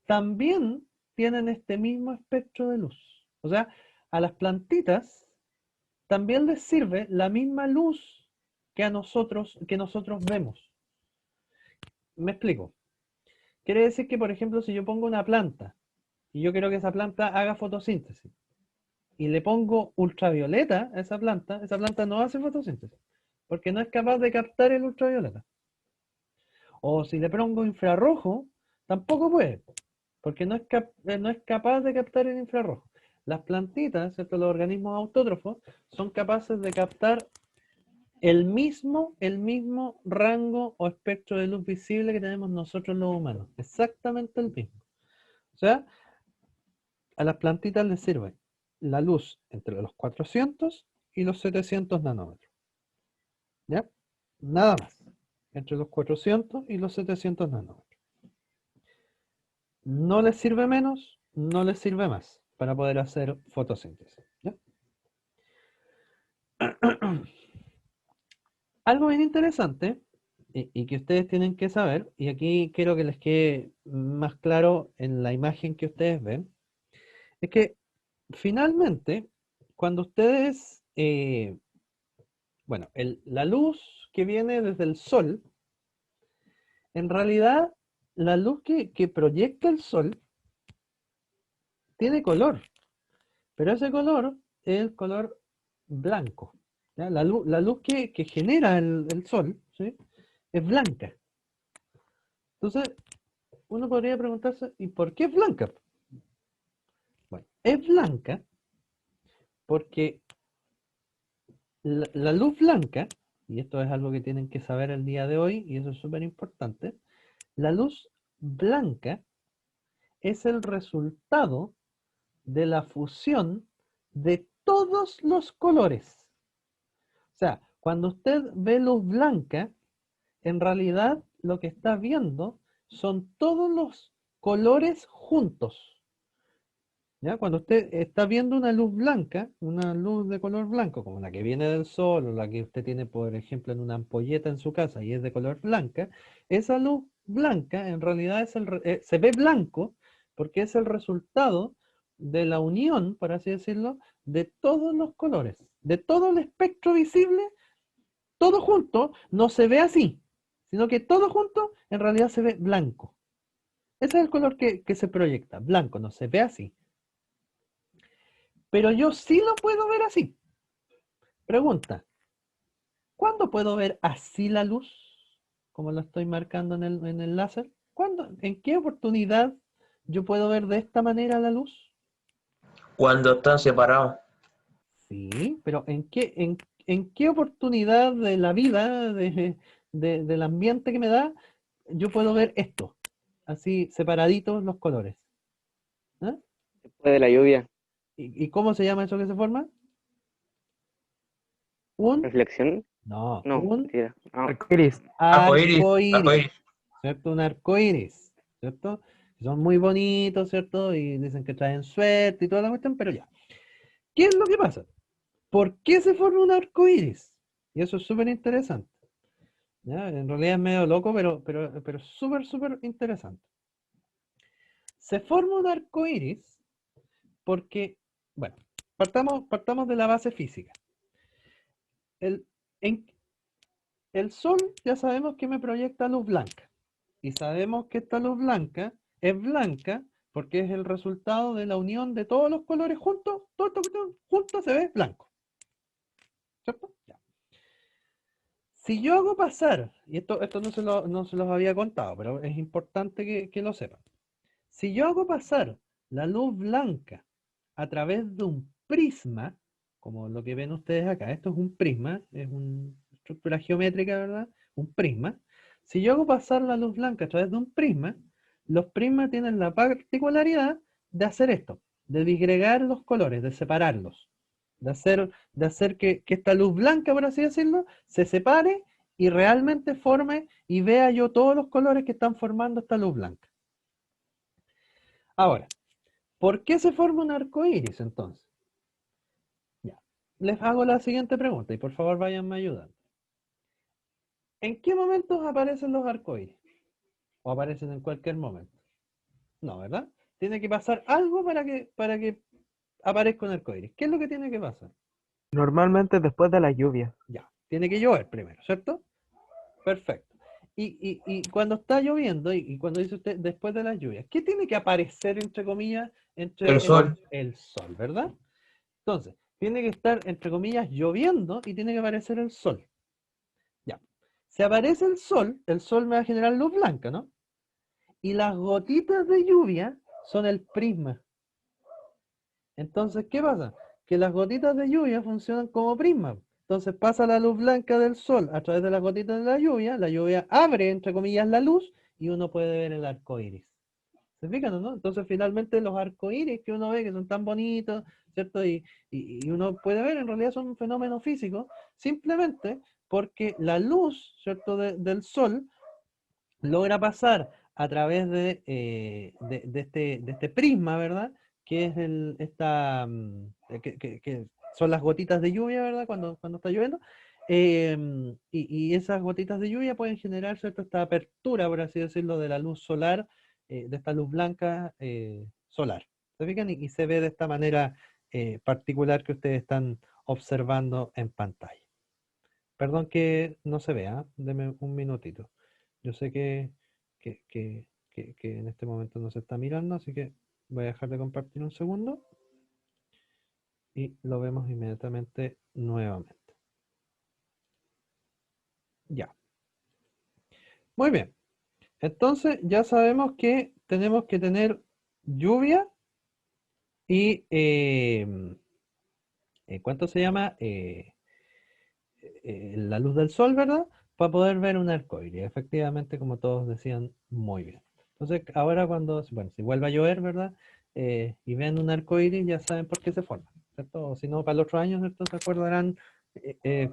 también tienen este mismo espectro de luz. O sea, a las plantitas también les sirve la misma luz que nosotros vemos. Me explico. Quiere decir que, por ejemplo, si yo pongo una planta y yo quiero que esa planta haga fotosíntesis, y le pongo ultravioleta a esa planta no hace fotosíntesis, porque no es capaz de captar el ultravioleta. O si le pongo infrarrojo, tampoco puede, porque no es capaz de captar el infrarrojo. Las plantitas, ¿cierto? Los organismos autótrofos, son capaces de captar el mismo rango o espectro de luz visible que tenemos nosotros los humanos. Exactamente el mismo. O sea, a las plantitas les sirve la luz entre los 400 y los 700 nanómetros. ¿Ya? Nada más. Entre los 400 y los 700 nanómetros. No les sirve menos, no les sirve más para poder hacer fotosíntesis. ¿Ya? Algo bien interesante y que ustedes tienen que saber, y aquí quiero que les quede más claro en la imagen que ustedes ven, es que finalmente, cuando ustedes, bueno, la luz que viene desde el sol, en realidad la luz que proyecta el sol tiene color, pero ese color es el color blanco. ¿Ya? La luz que genera el sol, ¿sí? Es blanca. Entonces, uno podría preguntarse, ¿y por qué es blanca? Bueno, es blanca porque la luz blanca, y esto es algo que tienen que saber el día de hoy, y eso es súper importante, la luz blanca es el resultado de la fusión de todos los colores. O sea, cuando usted ve luz blanca, en realidad lo que está viendo son todos los colores juntos. ¿Ya? Cuando usted está viendo una luz blanca, una luz de color blanco, como la que viene del sol o la que usted tiene, por ejemplo, en una ampolleta en su casa y es de color blanca, esa luz blanca en realidad se ve blanco porque es el resultado de la unión, por así decirlo, de todos los colores, de todo el espectro visible, todo junto no se ve así, sino que todo junto en realidad se ve blanco. Ese es el color que se proyecta, blanco, no se ve así. Pero yo sí lo puedo ver así. Pregunta, ¿cuándo puedo ver así la luz? Como lo estoy marcando en el láser. ¿Cuándo? ¿En qué oportunidad yo puedo ver de esta manera la luz? Cuando están separados. Sí, pero en qué oportunidad de la vida, del ambiente que me da, yo puedo ver esto? Así separaditos los colores. ¿Ah? Después de la lluvia, ¿Y cómo se llama eso que se forma? Un, reflexión, no, no, un mentira, no, Arcoiris. Arcoíris, arco iris, arcoíris. ¿cierto? Un arco iris, ¿cierto? Son muy bonitos, ¿cierto? Y dicen que traen suerte y toda la cuestión, pero ya. ¿Qué es lo que pasa? ¿Por qué se forma un arco iris? Y eso es súper interesante. ¿Ya? En realidad es medio loco, pero súper, súper interesante. Se forma un arco iris porque, bueno, partamos de la base física. El, en, el sol ya sabemos que me proyecta luz blanca. Y sabemos que esta luz blanca es blanca porque es el resultado de la unión de todos los colores juntos. Todo esto junto se ve blanco. ¿Cierto? Ya. Si yo hago pasar, y esto no se los había contado, pero es importante que lo sepan. Si yo hago pasar la luz blanca a través de un prisma, como lo que ven ustedes acá, esto es un prisma, es una estructura geométrica, ¿verdad? Un prisma. Si yo hago pasar la luz blanca a través de un prisma, los prismas tienen la particularidad de hacer esto, de disgregar los colores, de separarlos, de hacer que esta luz blanca, por así decirlo, se separe y realmente forme y vea yo todos los colores que están formando esta luz blanca. Ahora, ¿por qué se forma un arco iris entonces? Ya. Les hago la siguiente pregunta y por favor váyanme ayudando. ¿En qué momentos aparecen los arcoíris? ¿O aparecen en cualquier momento? No, ¿verdad? Tiene que pasar algo para que aparezca un arcoíris. ¿Qué es lo que tiene que pasar? Normalmente después de la lluvia. Ya, tiene que llover primero, ¿cierto? Perfecto. Y cuando está lloviendo, y cuando dice usted después de las lluvias, ¿qué tiene que aparecer, entre comillas, El entre sol. el sol, ¿verdad? Entonces, tiene que estar, entre comillas, lloviendo y tiene que aparecer el sol. Ya. Si aparece el sol me va a generar luz blanca, ¿no? Y las gotitas de lluvia son el prisma. Entonces, ¿qué pasa? Que las gotitas de lluvia funcionan como prisma. Entonces pasa la luz blanca del sol a través de las gotitas de la lluvia abre, entre comillas, la luz y uno puede ver el arco iris. ¿Se fijan, no? Entonces, finalmente, los arcoíris que uno ve que son tan bonitos, ¿cierto? Y uno puede ver, en realidad son un fenómeno físico, simplemente porque la luz, ¿cierto? Del sol logra pasar a través de este prisma, ¿verdad? Que es que son las gotitas de lluvia, ¿verdad? Cuando está lloviendo. y esas gotitas de lluvia pueden generar, ¿cierto?, esta apertura, por así decirlo, de la luz solar, de esta luz blanca solar. ¿Se fijan? Y se ve de esta manera particular que ustedes están observando en pantalla. Perdón que no se vea, deme un minutito. Yo sé que en este momento no se está mirando, así que voy a dejar de compartir un segundo y lo vemos inmediatamente nuevamente. Ya. Muy bien. Entonces ya sabemos que tenemos que tener lluvia y ¿cuánto se llama? La luz del sol, ¿verdad? Para poder ver un arco iris. Efectivamente, como todos decían, muy bien. Entonces, ahora cuando, bueno, si vuelve a llover, ¿verdad? Y ven un arco iris, ya saben por qué se forma, ¿cierto? O si no, para el otro año, ¿cierto? Se acordarán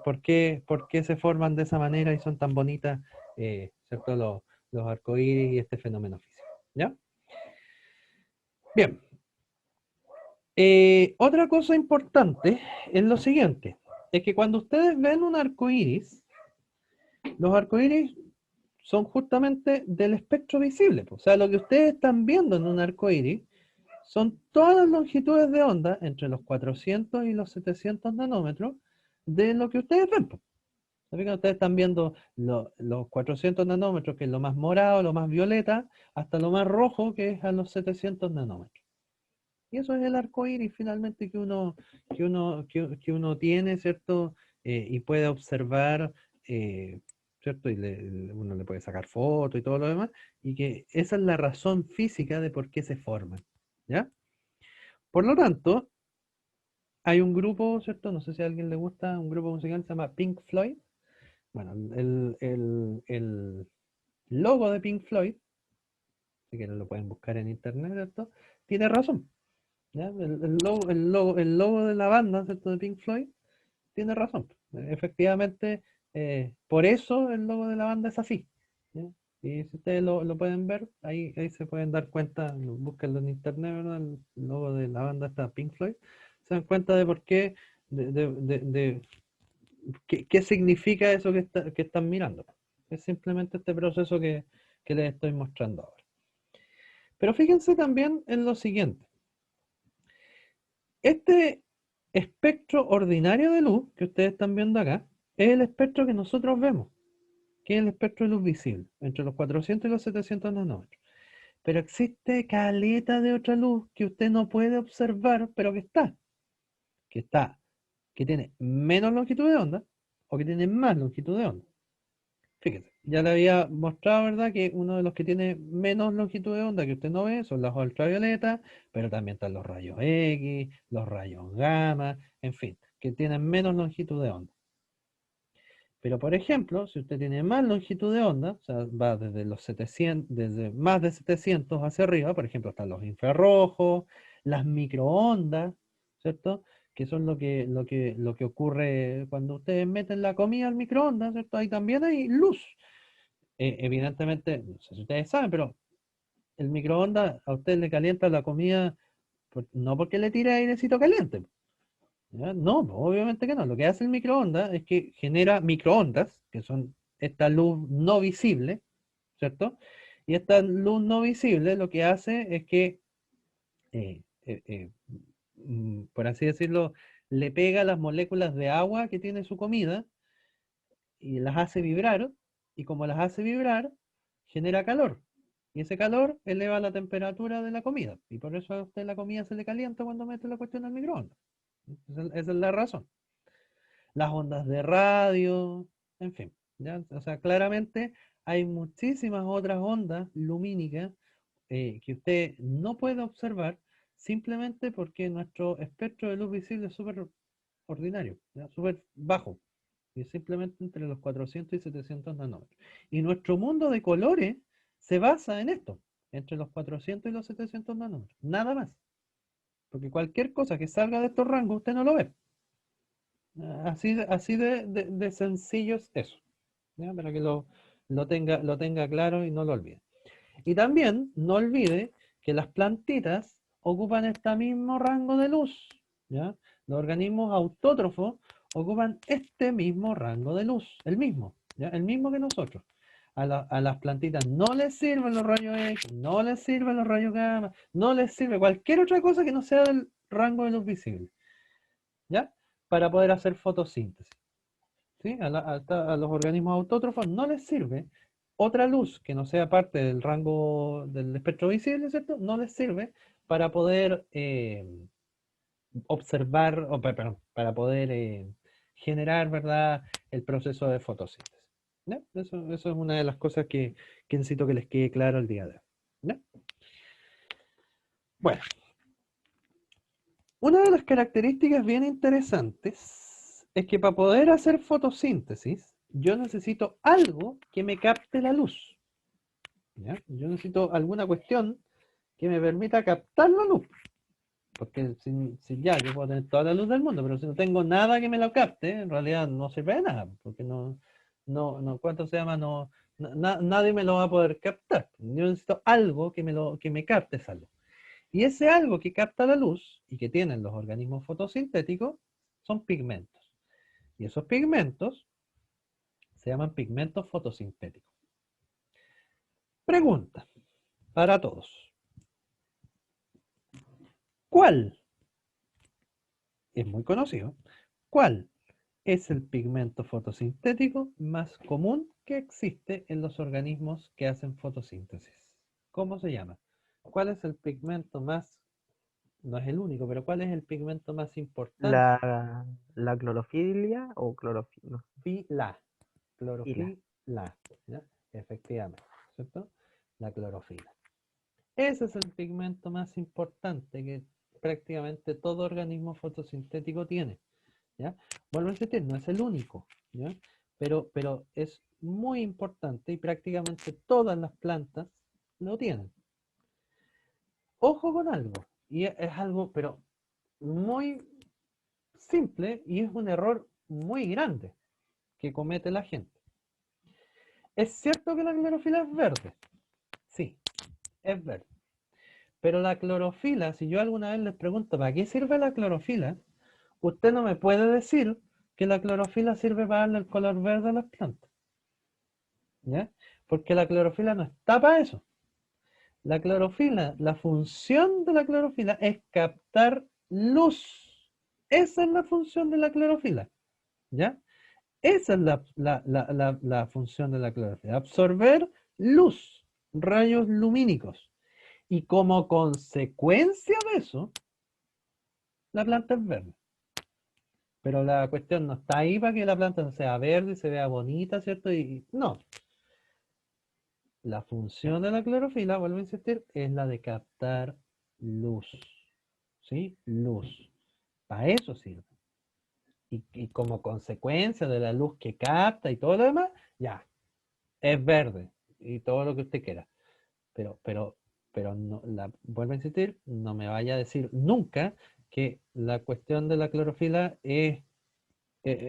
por qué se forman de esa manera y son tan bonitas, ¿cierto? Los arcoíris y este fenómeno físico, ¿ya? Bien. Otra cosa importante es lo siguiente, es que cuando ustedes ven un arco iris, los arcoíris son justamente del espectro visible. O sea, lo que ustedes están viendo en un arco iris son todas las longitudes de onda entre los 400 y los 700 nanómetros de lo que ustedes ven. Ustedes están viendo los 400 nanómetros, que es lo más morado, lo más violeta, hasta lo más rojo, que es a los 700 nanómetros. Y eso es el arco iris finalmente que uno tiene, ¿cierto? Y puede observar, ¿cierto? Y uno le puede sacar fotos y todo lo demás, y que esa es la razón física de por qué se forman, ¿ya? Por lo tanto, hay un grupo, ¿cierto? No sé si a alguien le gusta, un grupo musical que se llama Pink Floyd. Bueno, el logo de Pink Floyd, si quieren lo pueden buscar en internet, ¿cierto? Tiene razón. ¿Ya? El logo de la banda, ¿cierto?, de Pink Floyd, tiene razón. Efectivamente, por eso el logo de la banda es así. ¿Ya? Y si ustedes lo pueden ver, ahí se pueden dar cuenta, búsquenlo en internet, ¿verdad? El logo de la banda está Pink Floyd. Se dan cuenta de por qué, qué significa eso que están mirando. Es simplemente este proceso que les estoy mostrando ahora. Pero fíjense también en lo siguiente. Este espectro ordinario de luz que ustedes están viendo acá es el espectro que nosotros vemos, que es el espectro de luz visible, entre los 400 y los 700 nanómetros. Pero existe caleta de otra luz que usted no puede observar, pero que tiene menos longitud de onda o que tiene más longitud de onda. Fíjese, ya le había mostrado, ¿verdad?, que uno de los que tiene menos longitud de onda que usted no ve son las ultravioletas, pero también están los rayos X, los rayos gamma, en fin, que tienen menos longitud de onda. Pero, por ejemplo, si usted tiene más longitud de onda, o sea, va desde los 700, desde más de 700 hacia arriba, por ejemplo, están los infrarrojos, las microondas, ¿cierto? Que son lo que ocurre cuando ustedes meten la comida al microondas, ¿cierto? Ahí también hay luz. Evidentemente, no sé si ustedes saben, pero el microondas a usted le calienta la comida no porque le tire airecito caliente. ¿Ya? No, obviamente que no. Lo que hace el microondas es que genera microondas, que son esta luz no visible, ¿cierto? Y esta luz no visible lo que hace es que, eh, eh, eh, por así decirlo, le pega las moléculas de agua que tiene su comida y las hace vibrar, y como las hace vibrar, genera calor. Y ese calor eleva la temperatura de la comida. Y por eso a usted la comida se le calienta cuando mete la cuestión al microondas. Esa es la razón. Las ondas de radio, en fin. ¿Ya? O sea, claramente hay muchísimas otras ondas lumínicas que usted no puede observar simplemente porque nuestro espectro de luz visible es súper ordinario, súper bajo. Y es simplemente entre los 400 y 700 nanómetros. Y nuestro mundo de colores se basa en esto, entre los 400 y los 700 nanómetros. Nada más. Porque cualquier cosa que salga de estos rangos usted no lo ve. Así de sencillo es eso. ¿Ya? Para que lo tenga claro y no lo olvide. Y también no olvide que las plantitas ocupan este mismo rango de luz. ¿Ya? Los organismos autótrofos ocupan este mismo rango de luz, el mismo, ¿ya? El mismo que nosotros. A las plantitas no les sirven los rayos X, no les sirven los rayos gamma, no les sirve cualquier otra cosa que no sea del rango de luz visible, ¿ya? Para poder hacer fotosíntesis. ¿Sí? A los organismos autótrofos no les sirve otra luz que no sea parte del rango del espectro visible, ¿cierto? No les sirve para poder observar, perdón, para poder generar, ¿verdad?, el proceso de fotosíntesis. ¿Ya? Eso es una de las cosas que necesito que les quede claro el día de hoy. ¿Ya? Bueno, una de las características bien interesantes es que para poder hacer fotosíntesis, yo necesito algo que me capte la luz. ¿Ya? Yo necesito alguna cuestión que me permita captar la luz. Porque si ya yo puedo tener toda la luz del mundo, pero si no tengo nada que me lo capte, en realidad no sirve de nada, porque ¿cuánto se llama? Nadie me lo va a poder captar. Yo necesito algo que me capte esa luz. Y ese algo que capta la luz y que tienen los organismos fotosintéticos son pigmentos. Y esos pigmentos se llaman pigmentos fotosintéticos. Pregunta para todos. ¿Cuál? Es muy conocido. ¿Cuál es el pigmento fotosintético más común que existe en los organismos que hacen fotosíntesis? ¿Cómo se llama? ¿Cuál es el pigmento más, no es el único, pero cuál es el pigmento más importante? La clorofilia o clorofila. Clorofila. Clorofila. ¿Ya? Efectivamente, ¿cierto? La clorofila. Ese es el pigmento más importante que prácticamente todo organismo fotosintético tiene. ¿Ya? Vuelvo a insistir, no es el único, ¿ya? Pero es muy importante y prácticamente todas las plantas lo tienen. Ojo con algo, y es algo, pero muy simple y es un error muy grande que comete la gente. ¿Es cierto que la clorofila es verde? Sí, es verde. Pero la clorofila, si yo alguna vez les pregunto, ¿para qué sirve la clorofila? Usted no me puede decir que la clorofila sirve para darle el color verde a las plantas. ¿Ya? Porque la clorofila no está para eso. La clorofila, la función de la clorofila es captar luz. Esa es la función de la clorofila. ¿Ya? Esa es la función de la clorofila. Absorber luz, rayos lumínicos. Y como consecuencia de eso, la planta es verde. Pero la cuestión no está ahí para que la planta sea verde y se vea bonita, ¿cierto? Y no. La función de la clorofila, vuelvo a insistir, es la de captar luz. ¿Sí? Luz. Para eso sirve. Y como consecuencia de la luz que capta y todo lo demás, ya, es verde. Y todo lo que usted quiera. Pero, pero, pero no, vuelvo a insistir, no me vaya a decir nunca que la cuestión de la clorofila es,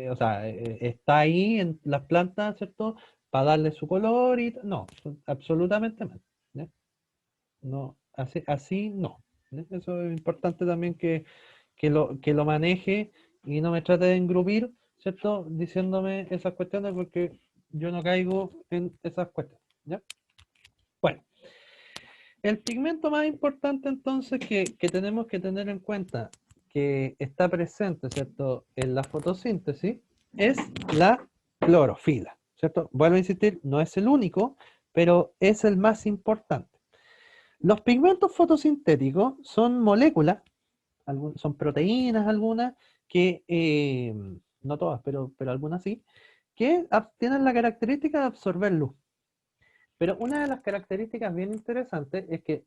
o sea, está ahí en las plantas, ¿cierto? Para darle su color y no, absolutamente mal. ¿Ya? No, así no. ¿Ya? Eso es importante también que lo maneje y no me trate de engrupir, ¿cierto? Diciéndome esas cuestiones porque yo no caigo en esas cuestiones. ¿Ya? Bueno, el pigmento más importante entonces que tenemos que tener en cuenta que está presente, ¿cierto?, en la fotosíntesis es la clorofila, ¿cierto? Vuelvo a insistir, no es el único, pero es el más importante. Los pigmentos fotosintéticos son moléculas, son proteínas algunas, que, no todas, pero algunas sí, que tienen la característica de absorber luz. Pero una de las características bien interesantes es que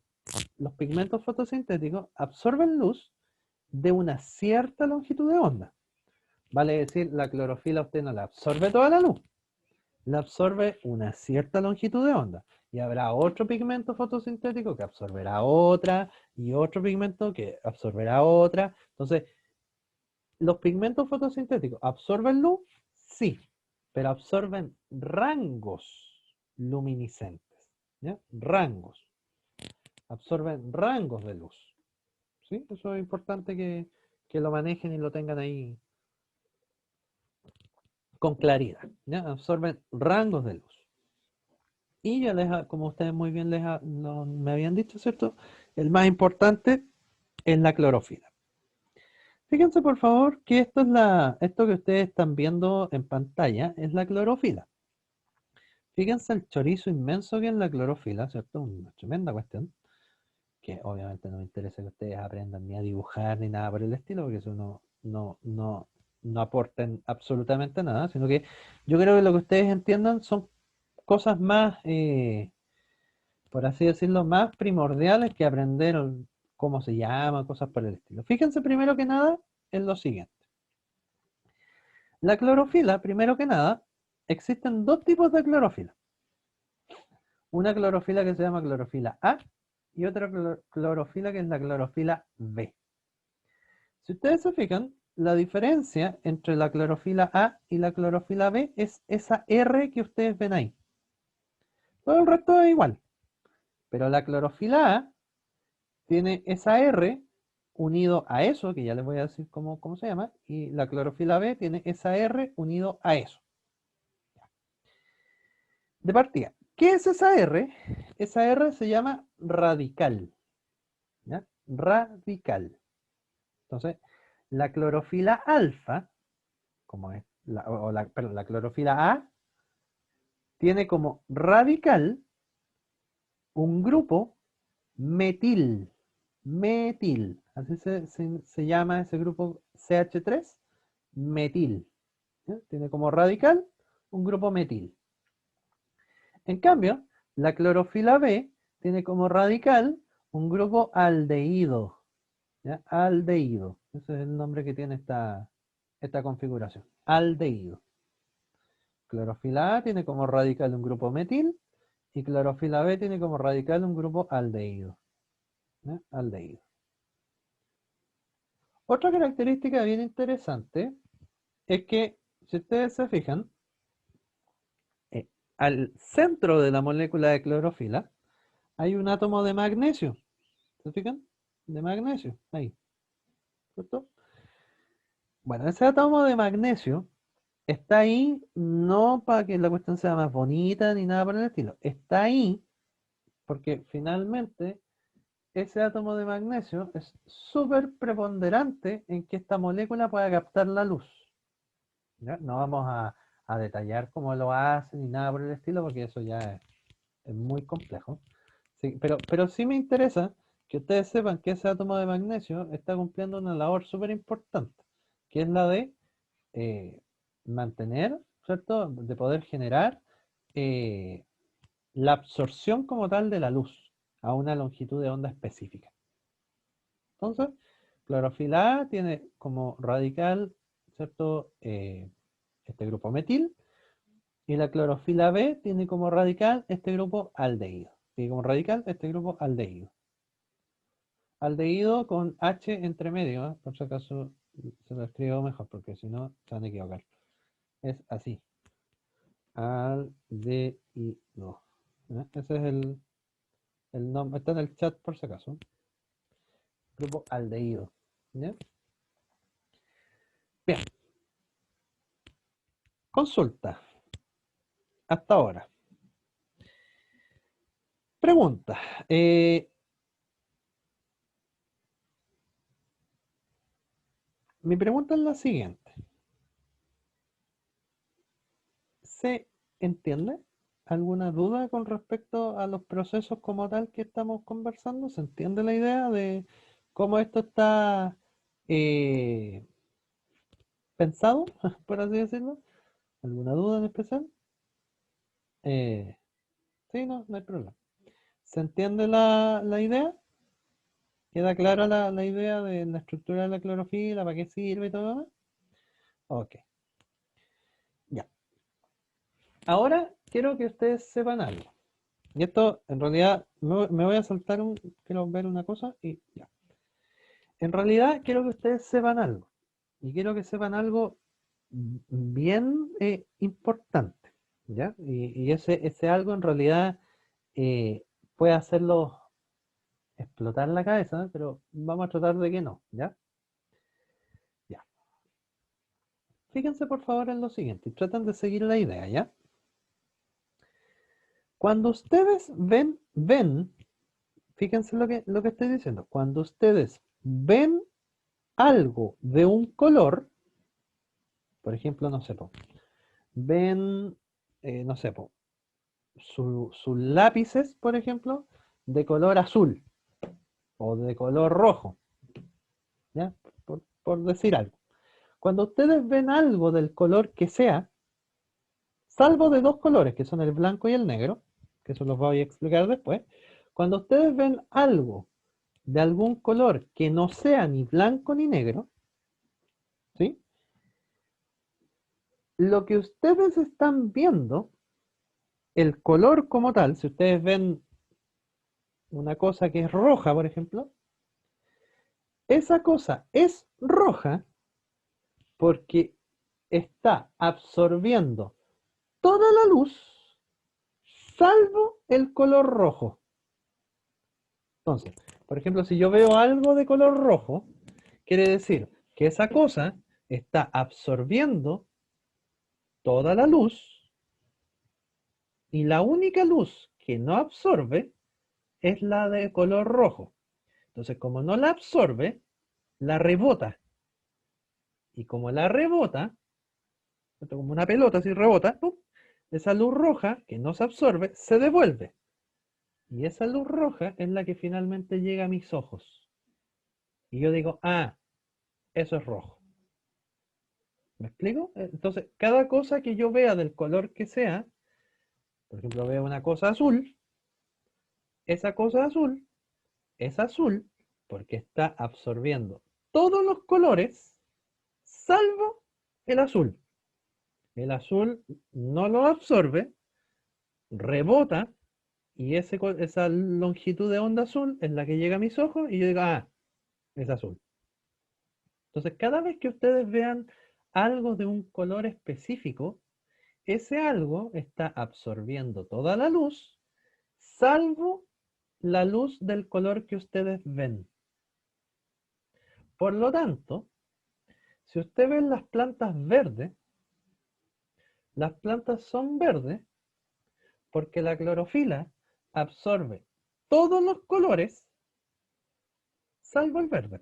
los pigmentos fotosintéticos absorben luz de una cierta longitud de onda. Vale decir, la clorofila usted no la absorbe toda la luz, la absorbe una cierta longitud de onda. Y habrá otro pigmento fotosintético que absorberá otra, y otro pigmento que absorberá otra. Entonces, ¿los pigmentos fotosintéticos absorben luz? Sí, pero absorben rangos luminiscentes. ¿Ya? Rangos. Absorben rangos de luz. ¿Sí? Eso es importante que lo manejen y lo tengan ahí con claridad, ¿ya? Absorben rangos de luz. Y ya como ustedes muy bien me habían dicho, ¿cierto? El más importante es la clorofila. Fíjense por favor que esto que ustedes están viendo en pantalla es la clorofila. Fíjense el chorizo inmenso que es la clorofila, ¿cierto? Una tremenda cuestión, que obviamente no me interesa que ustedes aprendan ni a dibujar ni nada por el estilo, porque eso no aporten absolutamente nada, sino que yo creo que lo que ustedes entiendan son cosas más, por así decirlo, más primordiales que aprender cómo se llama, cosas por el estilo. Fíjense primero que nada en lo siguiente. La clorofila, primero que nada, existen dos tipos de clorofila. Una clorofila que se llama clorofila A y otra clorofila que es la clorofila B. Si ustedes se fijan, la diferencia entre la clorofila A y la clorofila B es esa R que ustedes ven ahí. Todo el resto es igual. Pero la clorofila A tiene esa R unido a eso, que ya les voy a decir cómo se llama, y la clorofila B tiene esa R unido a eso. De partida, ¿qué es esa R? Esa R se llama radical. ¿Ya? Radical. Entonces, la clorofila alfa, como es, perdón, la clorofila A, tiene como radical un grupo metil. Metil. Así se llama ese grupo CH3, metil. ¿Ya? Tiene como radical un grupo metil. En cambio, la clorofila B tiene como radical un grupo aldehído. ¿Ya? Aldehído. Ese es el nombre que tiene esta configuración. Aldehído. Clorofila A tiene como radical un grupo metil y clorofila B tiene como radical un grupo aldehído. ¿Ya? Aldehído. Otra característica bien interesante es que, si ustedes se fijan, al centro de la molécula de clorofila hay un átomo de magnesio. ¿Se fijan? De magnesio, ahí. ¿Cierto? Bueno, ese átomo de magnesio está ahí no para que la cuestión sea más bonita ni nada por el estilo. Está ahí porque finalmente ese átomo de magnesio es súper preponderante en que esta molécula pueda captar la luz. ¿Ya? No vamos a detallar cómo lo hace ni nada por el estilo porque eso ya es muy complejo. Sí, pero sí me interesa que ustedes sepan que ese átomo de magnesio está cumpliendo una labor súper importante, que es la de mantener, ¿cierto? De poder generar eh, la absorción como tal de la luz a una longitud de onda específica. Entonces, clorofila A tiene como radical, ¿cierto? Este grupo metil, y la clorofila B tiene como radical este grupo aldehído. Tiene como radical este grupo aldehído. Aldehído con H entre medio, ¿eh? Por si acaso se lo escribo mejor, porque si no se van a equivocar. Es así. Aldehído. ¿Eh? Ese es el nombre. Está en el chat por si acaso. Grupo aldehído. ¿Ya? Bien. Consulta. Hasta ahora. Pregunta. Mi pregunta es la siguiente. ¿Se entiende? ¿Alguna duda con respecto a los procesos como tal que estamos conversando? ¿Se entiende la idea de cómo esto está eh, pensado, por así decirlo? ¿Alguna duda en especial? Eh, sí, no hay problema. ¿Se entiende la idea? ¿Queda clara la idea de la estructura de la clorofila, para qué sirve y todo lo demás? Ok, ya. Ahora quiero que ustedes sepan algo. Y esto, en realidad, me voy a saltar quiero ver una cosa y ya. En realidad, quiero que ustedes sepan algo. Y quiero que sepan algo bien importante, ¿ya? Y ese algo en realidad puede hacerlo explotar la cabeza, pero vamos a tratar de que no, ¿ya? Ya. Fíjense por favor en lo siguiente y tratan de seguir la idea, ¿ya? Cuando ustedes ven, fíjense lo que estoy diciendo. Cuando ustedes ven algo de un color, por ejemplo, no sé, ven, no sé, sus lápices, por ejemplo, de color azul o de color rojo, ¿ya? Por decir algo. Cuando ustedes ven algo del color que sea, salvo de dos colores, que son el blanco y el negro, que eso los voy a explicar después, cuando ustedes ven algo de algún color que no sea ni blanco ni negro, ¿sí? Lo que ustedes están viendo, el color como tal, si ustedes ven una cosa que es roja, por ejemplo, esa cosa es roja porque está absorbiendo toda la luz salvo el color rojo. Entonces, por ejemplo, si yo veo algo de color rojo, quiere decir que esa cosa está absorbiendo toda la luz y la única luz que no absorbe es la de color rojo. Entonces, como no la absorbe, la rebota. Y como la rebota, como una pelota así rebota, ¡pum! Esa luz roja que no se absorbe se devuelve. Y esa luz roja es la que finalmente llega a mis ojos. Y yo digo, ah, eso es rojo. ¿Me explico? Entonces, cada cosa que yo vea del color que sea, por ejemplo, veo una cosa azul, esa cosa azul es azul porque está absorbiendo todos los colores salvo el azul. El azul no lo absorbe, rebota y esa longitud de onda azul es la que llega a mis ojos y yo digo, ah, es azul. Entonces, cada vez que ustedes vean algo de un color específico, ese algo está absorbiendo toda la luz, salvo la luz del color que ustedes ven. Por lo tanto, si usted ve las plantas verdes, las plantas son verdes porque la clorofila absorbe todos los colores, salvo el verde.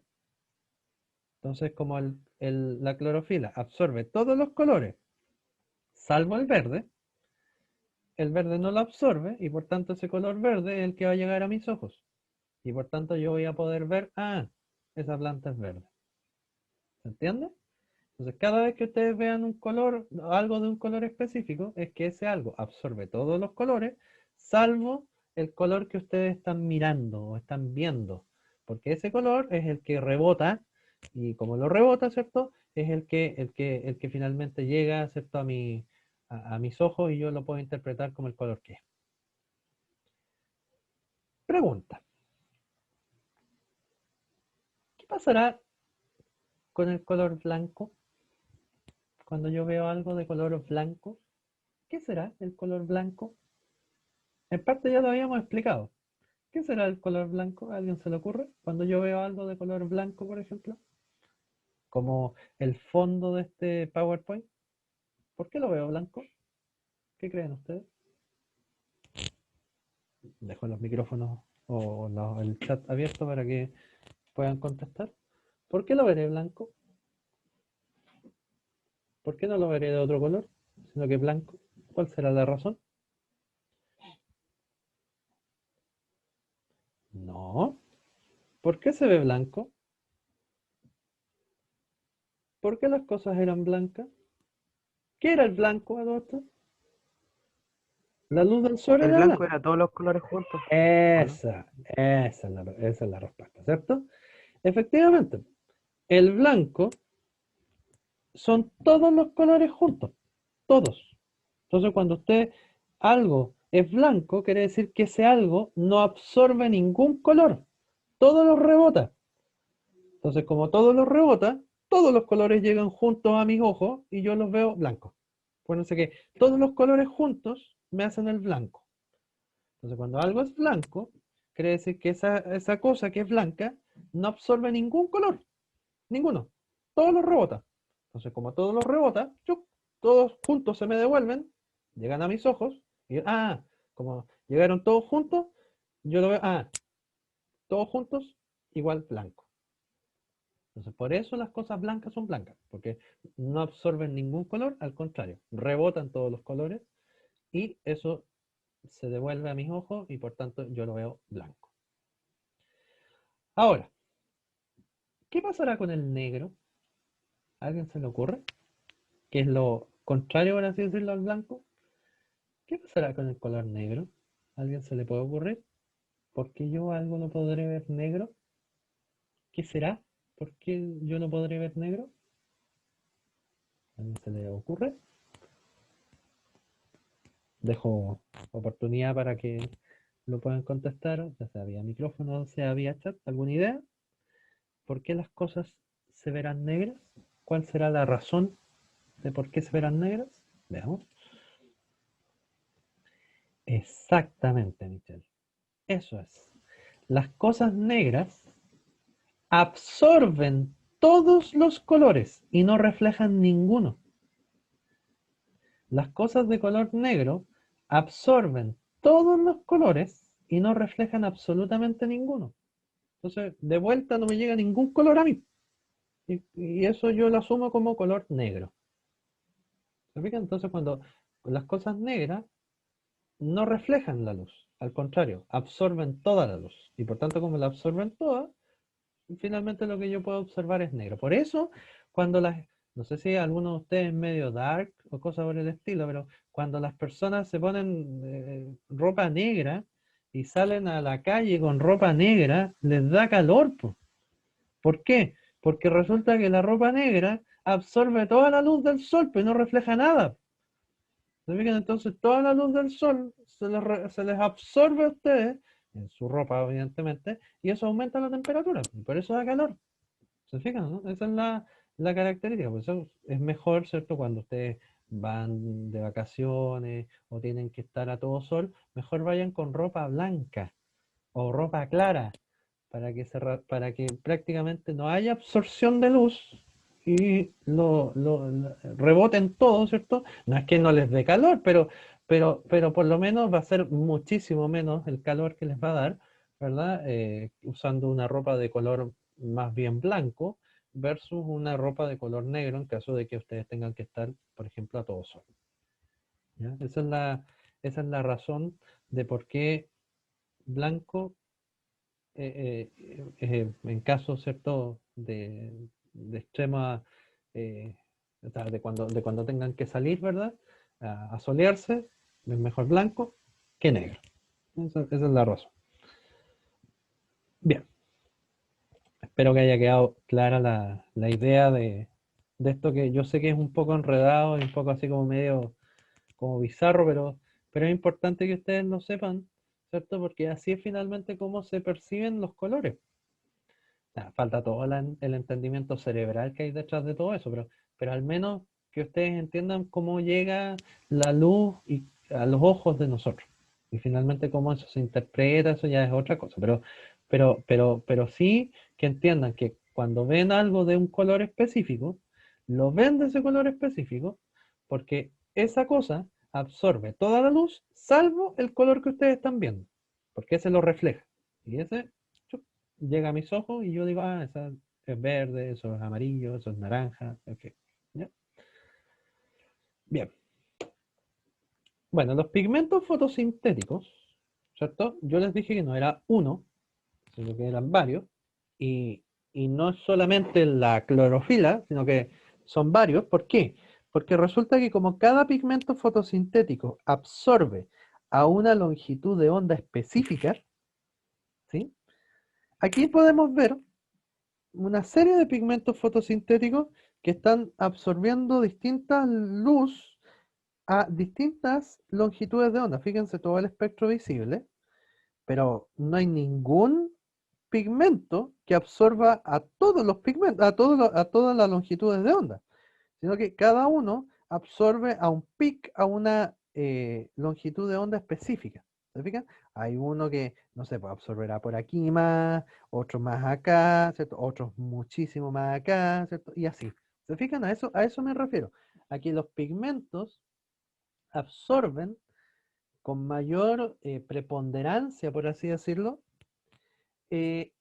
Entonces, como la clorofila absorbe todos los colores, salvo el verde no lo absorbe y por tanto ese color verde es el que va a llegar a mis ojos. Y por tanto yo voy a poder ver, ah, esa planta es verde. ¿Se entiende? Entonces cada vez que ustedes vean un color, algo de un color específico, es que ese algo absorbe todos los colores, salvo el color que ustedes están mirando o están viendo. Porque ese color es el que rebota, y como lo rebota, ¿cierto? Es el que finalmente llega, ¿cierto? A mis ojos y yo lo puedo interpretar como el color que es. Pregunta. ¿Qué pasará con el color blanco? Cuando yo veo algo de color blanco, ¿qué será el color blanco? En parte ya lo habíamos explicado. ¿Qué será el color blanco? ¿A alguien se le ocurre? Cuando yo veo algo de color blanco, por ejemplo, como el fondo de este PowerPoint, ¿por qué lo veo blanco? ¿Qué creen ustedes? Dejo los micrófonos o el chat abierto para que puedan contestar. ¿Por qué lo veré blanco? ¿Por qué no lo veré de otro color, sino que blanco? ¿Cuál será la razón? No. ¿Por qué se ve blanco? ¿Por qué las cosas eran blancas? ¿Qué era el blanco, Adolfo? La luz del sol El era blanco blanca. era todos los colores juntos, ¿o no? Esa es la respuesta, ¿cierto? Efectivamente, el blanco son todos los colores juntos, todos. Entonces, cuando algo es blanco, quiere decir que ese algo no absorbe ningún color, todo lo rebota. Entonces, como todo lo rebota, todos los colores llegan juntos a mis ojos y yo los veo blancos. Acuérdense que todos los colores juntos me hacen el blanco. Entonces, cuando algo es blanco, quiere decir que esa cosa que es blanca no absorbe ningún color, ninguno. Todo lo rebota. Entonces, como todo lo rebota, ¡chuc! Todos juntos se me devuelven, llegan a mis ojos, y como llegaron todos juntos, yo lo veo, todos juntos, igual blanco. Entonces, por eso las cosas blancas son blancas, porque no absorben ningún color, al contrario, rebotan todos los colores y eso se devuelve a mis ojos y por tanto yo lo veo blanco. Ahora, ¿qué pasará con el negro? ¿A alguien se le ocurre? ¿Qué es lo contrario, por así decirlo, al blanco? ¿Qué pasará con el color negro? ¿A alguien se le puede ocurrir? ¿Por qué yo algo no podré ver negro? ¿Qué será? ¿Por qué yo no podré ver negro? ¿A alguien se le ocurre? Dejo oportunidad para que lo puedan contestar, ya sea vía micrófono, sea vía chat. ¿Alguna idea? ¿Por qué las cosas se verán negras? ¿Cuál será la razón de por qué se verán negras? Veamos. Exactamente, Michelle. Eso es. Las cosas negras absorben todos los colores y no reflejan ninguno. Las cosas de color negro absorben todos los colores y no reflejan absolutamente ninguno. Entonces, de vuelta no me llega ningún color a mí. Y eso yo lo asumo como color negro. ¿Se fijan? Entonces, cuando las cosas negras no reflejan la luz, al contrario, absorben toda la luz. Y por tanto, como la absorben toda, finalmente lo que yo puedo observar es negro. Por eso, cuando no sé si alguno de ustedes es medio dark o cosas por el estilo, pero cuando las personas se ponen ropa negra y salen a la calle con ropa negra, les da calor, po. ¿Por qué? Porque resulta que la ropa negra absorbe toda la luz del sol, pero no refleja nada. ¿Se fijan? Entonces toda la luz del sol se les absorbe a ustedes, en su ropa evidentemente, y eso aumenta la temperatura, y por eso da calor. ¿Se fijan, no? Esa es la característica. Por eso es mejor, ¿cierto? Cuando ustedes van de vacaciones o tienen que estar a todo sol, mejor vayan con ropa blanca o ropa clara para que prácticamente no haya absorción de luz y lo reboten todo, ¿cierto? No es que no les dé calor, pero por lo menos va a ser muchísimo menos el calor que les va a dar, ¿verdad? Usando una ropa de color más bien blanco versus una ropa de color negro en caso de que ustedes tengan que estar, por ejemplo, a todo sol. ¿Ya? Esa es la razón de por qué blanco en casos, ¿cierto?, de extrema, eh, o sea, de cuando tengan que salir, ¿verdad?, a solearse, es mejor blanco que negro. Esa es la razón. Bien, espero que haya quedado clara la idea de esto que yo sé que es un poco enredado y un poco así como medio como bizarro, pero es importante que ustedes lo sepan, ¿cierto? Porque así es finalmente cómo se perciben los colores. Falta todo el entendimiento cerebral que hay detrás de todo eso, pero al menos que ustedes entiendan cómo llega la luz a los ojos de nosotros. Y finalmente cómo eso se interpreta, eso ya es otra cosa. Pero sí que entiendan que cuando ven algo de un color específico, lo ven de ese color específico, porque esa cosa absorbe toda la luz, salvo el color que ustedes están viendo, porque ese lo refleja. Y ese llega a mis ojos y yo digo, esa es verde, eso es amarillo, eso es naranja, en fin. ¿Ya? Bien. Bueno, los pigmentos fotosintéticos, ¿cierto? Yo les dije que no era uno, sino que eran varios, y, y no es solamente la clorofila, sino que son varios. ¿Por qué? Porque resulta que como cada pigmento fotosintético absorbe a una longitud de onda específica, ¿sí? Aquí podemos ver una serie de pigmentos fotosintéticos que están absorbiendo distinta luz a distintas longitudes de onda. Fíjense todo el espectro visible, pero no hay ningún pigmento que absorba a todos los pigmentos, a todas las longitudes de onda, sino que cada uno absorbe a un pic, a una longitud de onda específica. ¿Se fijan? Hay uno que, no sé, pues absorberá por aquí más, otro más acá, ¿cierto? Otros muchísimo más acá, ¿cierto? Y así. ¿Se fijan? A eso me refiero. A que los pigmentos absorben con mayor preponderancia, por así decirlo,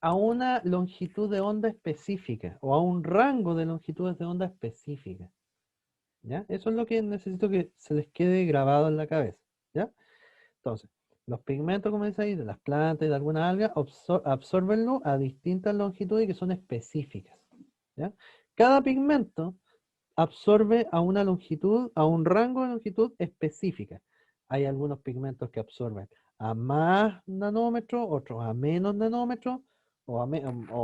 a una longitud de onda específica o a un rango de longitudes de onda específica. ¿Ya? Eso es lo que necesito que se les quede grabado en la cabeza. ¿Ya? Entonces, los pigmentos, como dice ahí, de las plantas y de algunas algas, absorben luz a distintas longitudes que son específicas. ¿Ya? Cada pigmento absorbe a una longitud, a un rango de longitud específica. Hay algunos pigmentos que absorben a más nanómetros, otros a menos nanómetros, o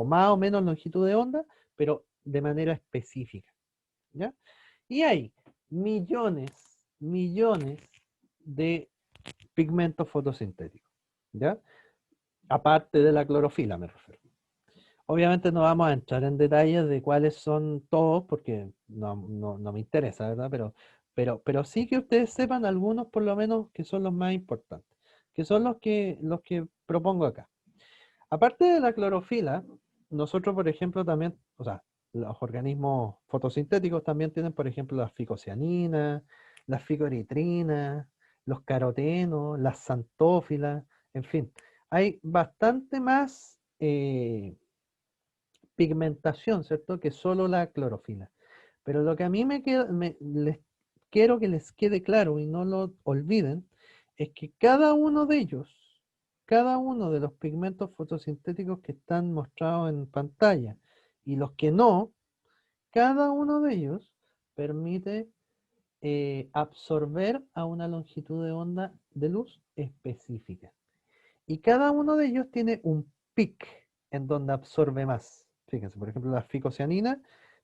más o menos longitud de onda, pero de manera específica. ¿Ya? Y hay millones de pigmentos fotosintéticos. ¿Ya? Aparte de la clorofila, me refiero. Obviamente no vamos a entrar en detalles de cuáles son todos, porque no me interesa, ¿verdad? Pero sí que ustedes sepan algunos, por lo menos, que son los más importantes, que son los que propongo acá. Aparte de la clorofila, nosotros, por ejemplo, también, o sea, los organismos fotosintéticos también tienen, por ejemplo, las ficocianinas, las ficoeritrinas, los carotenos, las xantófilas, en fin. Hay bastante más pigmentación, ¿cierto? Que solo la clorofila. Pero lo que a mí les quiero que les quede claro y no lo olviden, es que cada uno de ellos, cada uno de los pigmentos fotosintéticos que están mostrados en pantalla y los que no, cada uno de ellos permite absorber a una longitud de onda de luz específica. Y cada uno de ellos tiene un pic en donde absorbe más. Fíjense, por ejemplo, las ficocianinas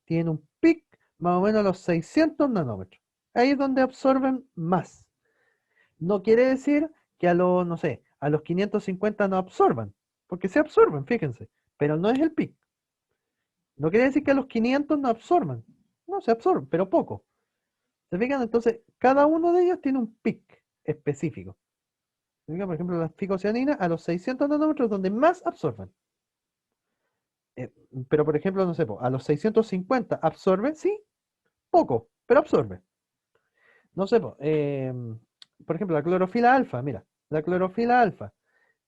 tienen un pic más o menos a los 600 nanómetros. Ahí es donde absorben más. No quiere decir que a los, no sé, a los 550 no absorban, porque se absorben, fíjense, pero no es el pic. No quiere decir que a los 500 no absorban. No, se absorben, pero poco. ¿Se fijan? Entonces, cada uno de ellos tiene un pic específico. ¿Se fijan? Por ejemplo, las ficocianinas a los 600 nanómetros donde más absorben. Pero, por ejemplo, no sé, a los 650 absorbe, sí, poco, pero absorbe. No sé, por ejemplo, la clorofila alfa, mira, la clorofila alfa.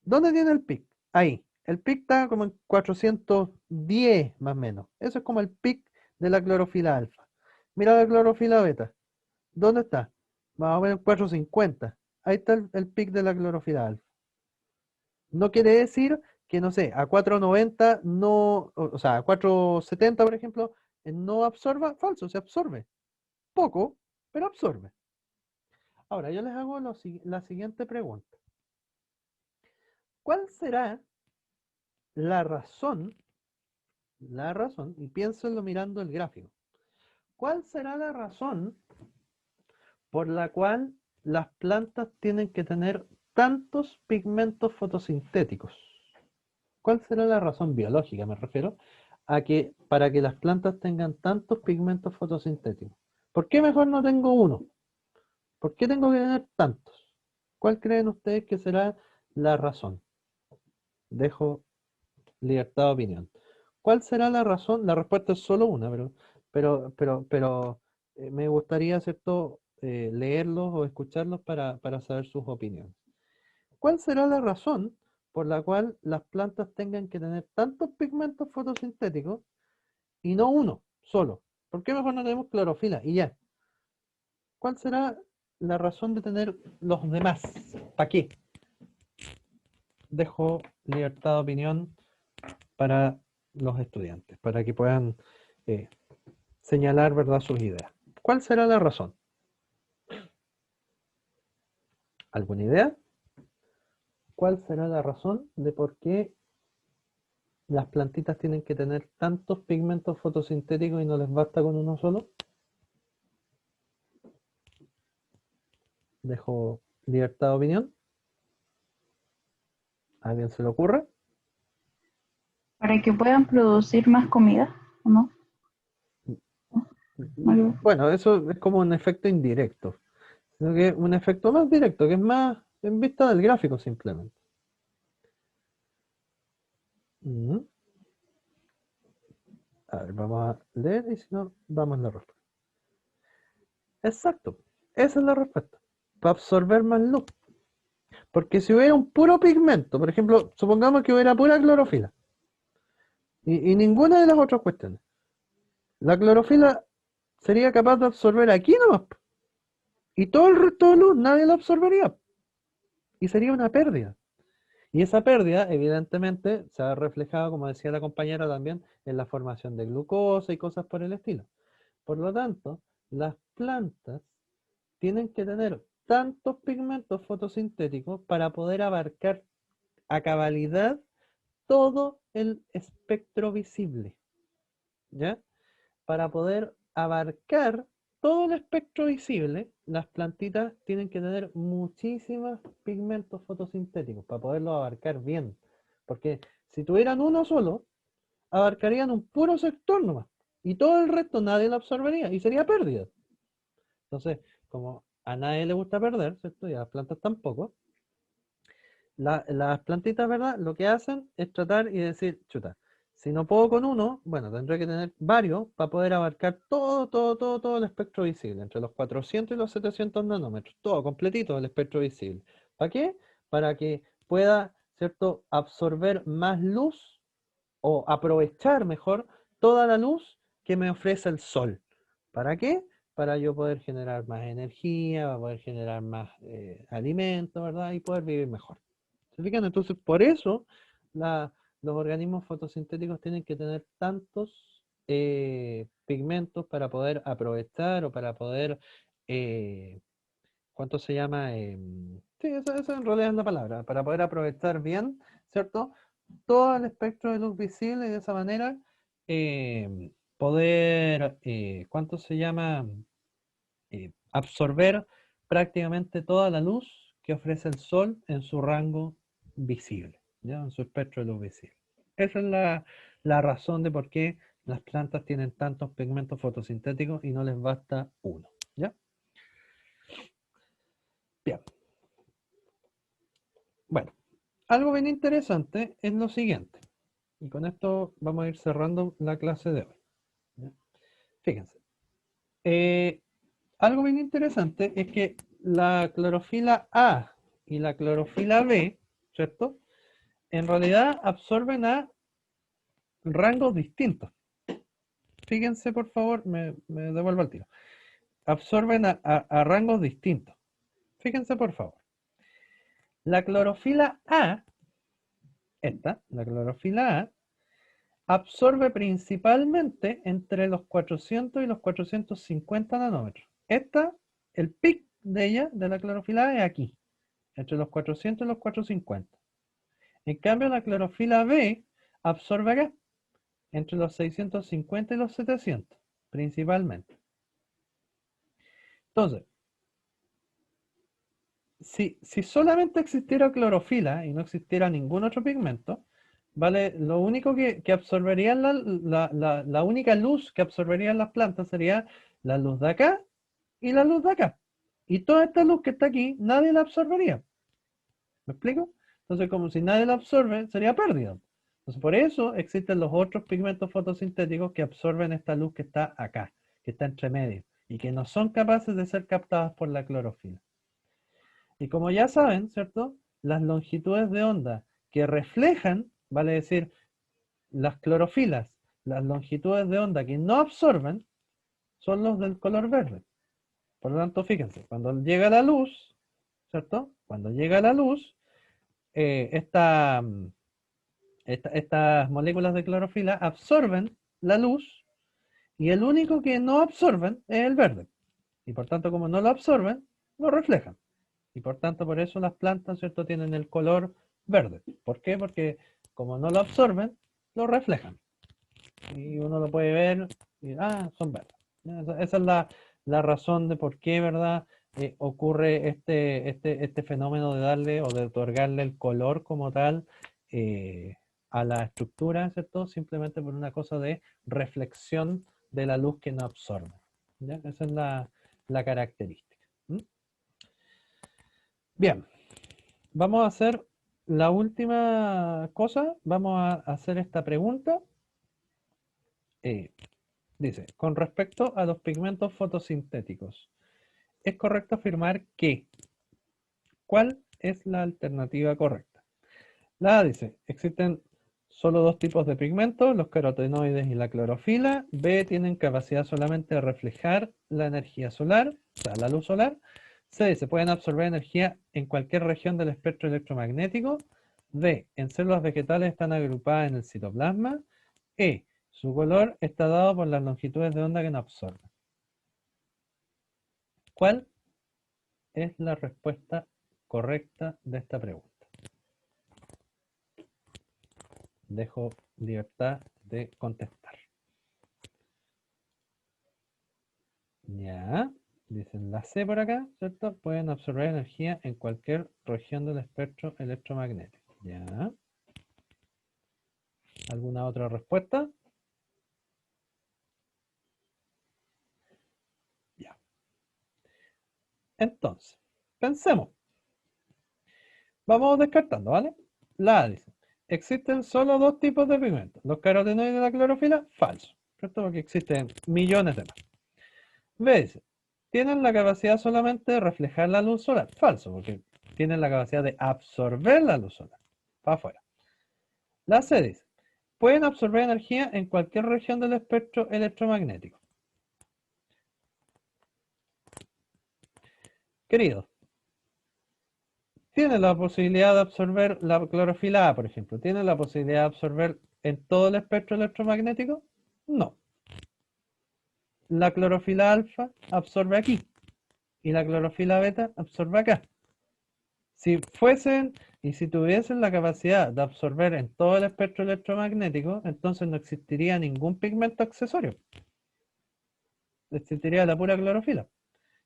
¿Dónde tiene el pic? Ahí. El pic está como en 410 más o menos. Eso es como el pic de la clorofila alfa. Mira la clorofila beta. ¿Dónde está? Más o menos 450. Ahí está el pic de la clorofila alfa. No quiere decir que, no sé, a 490 no, o sea, a 470, por ejemplo, no absorba. Falso, se absorbe. Poco, pero absorbe. Ahora, yo les hago la siguiente pregunta. ¿Cuál será la razón, y piénsenlo mirando el gráfico, cuál será la razón por la cual las plantas tienen que tener tantos pigmentos fotosintéticos? ¿Cuál será la razón biológica? Me refiero a que para que las plantas tengan tantos pigmentos fotosintéticos. ¿Por qué mejor no tengo uno? ¿Por qué tengo que tener tantos? ¿Cuál creen ustedes que será la razón? Dejo libertad de opinión. ¿Cuál será la razón? La respuesta es solo una, pero me gustaría, ¿cierto? Leerlos o escucharlos para saber sus opiniones. ¿Cuál será la razón por la cual las plantas tengan que tener tantos pigmentos fotosintéticos y no uno solo? ¿Por qué mejor no tenemos clorofila? Y ya. ¿Cuál será la razón de tener los demás? ¿Para qué? Dejo libertad de opinión para los estudiantes, para que puedan señalar, ¿verdad?, sus ideas. ¿Cuál será la razón? ¿Alguna idea? ¿Cuál será la razón de por qué las plantitas tienen que tener tantos pigmentos fotosintéticos y no les basta con uno solo? Dejo libertad de opinión. ¿A alguien se le ocurre? Para que puedan producir más comida, ¿o no? Bueno, eso es como un efecto indirecto, sino que un efecto más directo, que es más en vista del gráfico simplemente. A ver, vamos a leer y si no, damos la respuesta. Exacto, esa es la respuesta. Para absorber más luz. Porque si hubiera un puro pigmento, por ejemplo, supongamos que hubiera pura clorofila y ninguna de las otras cuestiones, la clorofila sería capaz de absorber aquí nomás, po, y todo el resto de luz nadie la absorbería y sería una pérdida. Y esa pérdida, evidentemente, se ha reflejado, como decía la compañera también, en la formación de glucosa y cosas por el estilo. Por lo tanto, las plantas tienen que tener tantos pigmentos fotosintéticos para poder abarcar a cabalidad todo el espectro visible, ¿ya? Para poder abarcar todo el espectro visible, las plantitas tienen que tener muchísimos pigmentos fotosintéticos para poderlo abarcar bien. Porque si tuvieran uno solo, abarcarían un puro sector nomás. Y todo el resto nadie lo absorbería y sería pérdida. Entonces, como a nadie le gusta perder, ¿cierto? Y a las plantas tampoco, las plantitas, ¿verdad? Lo que hacen es tratar y decir, chuta, si no puedo con uno, bueno, tendré que tener varios para poder abarcar todo el espectro visible, entre los 400 y los 700 nanómetros, todo completito el espectro visible. ¿Para qué? Para que pueda, ¿cierto?, absorber más luz o aprovechar mejor toda la luz que me ofrece el sol. ¿Para qué? Para yo poder generar más energía, para poder generar más alimento, ¿verdad? Y poder vivir mejor. ¿Se fijan? Entonces, por eso los organismos fotosintéticos tienen que tener tantos pigmentos para poder aprovechar o para poder, ¿cuánto se llama? Sí, eso en realidad es la palabra, para poder aprovechar bien, ¿cierto? Todo el espectro de luz visible y de esa manera poder, ¿cuánto se llama? Absorber prácticamente toda la luz que ofrece el sol en su rango visible, ¿ya? En su espectro de luz visible. Esa es la razón de por qué las plantas tienen tantos pigmentos fotosintéticos y no les basta uno, ¿ya? Bien. Bueno, algo bien interesante es lo siguiente, y con esto vamos a ir cerrando la clase de hoy, ¿ya? Fíjense, eh, algo bien interesante es que la clorofila A y la clorofila B, ¿cierto? En realidad absorben a rangos distintos. Fíjense, por favor, me devuelvo al tiro. Absorben a rangos distintos. Fíjense, por favor. La clorofila A, la clorofila A, absorbe principalmente entre los 400 y los 450 nanómetros. El pic de ella, de la clorofila A, es aquí, entre los 400 y los 450. En cambio, la clorofila B absorbe acá, entre los 650 y los 700, principalmente. Entonces, si solamente existiera clorofila y no existiera ningún otro pigmento, ¿vale? Lo único que absorberían, la única luz que absorberían las plantas sería la luz de acá y la luz de acá. Y toda esta luz que está aquí, nadie la absorbería. ¿Me explico? Entonces, como si nadie la absorbe, sería pérdida. Entonces, por eso existen los otros pigmentos fotosintéticos que absorben esta luz que está acá, que está entre medio, y que no son capaces de ser captadas por la clorofila. Y como ya saben, ¿cierto? Las longitudes de onda que reflejan, vale decir, las clorofilas, las longitudes de onda que no absorben, son los del color verde. Por lo tanto, fíjense, cuando llega la luz, ¿cierto? Cuando llega la luz, estas moléculas de clorofila absorben la luz y el único que no absorben es el verde. Y por tanto, como no lo absorben, lo reflejan. Y por tanto, por eso las plantas, ¿cierto?, tienen el color verde. ¿Por qué? Porque como no lo absorben, lo reflejan. Y uno lo puede ver y, son verdes. Esa es la razón de por qué, ¿verdad?, ocurre este fenómeno de darle o de otorgarle el color como tal a la estructura, ¿cierto? Simplemente por una cosa de reflexión de la luz que no absorbe. ¿Ya? Esa es la característica. ¿Mm? Bien, vamos a hacer la última cosa. Vamos a hacer esta pregunta dice, con respecto a los pigmentos fotosintéticos, es correcto afirmar que, ¿cuál es la alternativa correcta? La A dice, existen solo dos tipos de pigmentos, los carotenoides y la clorofila. B, tienen capacidad solamente de reflejar la energía solar, o sea, la luz solar. C, dice, pueden absorber energía en cualquier región del espectro electromagnético. D, en células vegetales están agrupadas en el citoplasma. E, su color está dado por las longitudes de onda que no absorben. ¿Cuál es la respuesta correcta de esta pregunta? Dejo libertad de contestar. Ya, dicen la C por acá, ¿cierto? Pueden absorber energía en cualquier región del espectro electromagnético. Ya. ¿Alguna otra respuesta? Ya. Entonces, pensemos. Vamos descartando, ¿vale? La A dice, existen solo dos tipos de pigmentos, los carotenoides y la clorofila, falso, ¿cierto? Porque existen millones de más. B dice, tienen la capacidad solamente de reflejar la luz solar, falso, porque tienen la capacidad de absorber la luz solar, para afuera. La C dice, pueden absorber energía en cualquier región del espectro electromagnético. Querido, ¿tiene la posibilidad de absorber la clorofila A, por ejemplo? ¿Tiene la posibilidad de absorber en todo el espectro electromagnético? No. La clorofila alfa absorbe aquí y la clorofila beta absorbe acá. Si fuesen y si tuviesen la capacidad de absorber en todo el espectro electromagnético, entonces no existiría ningún pigmento accesorio. Existiría la pura clorofila.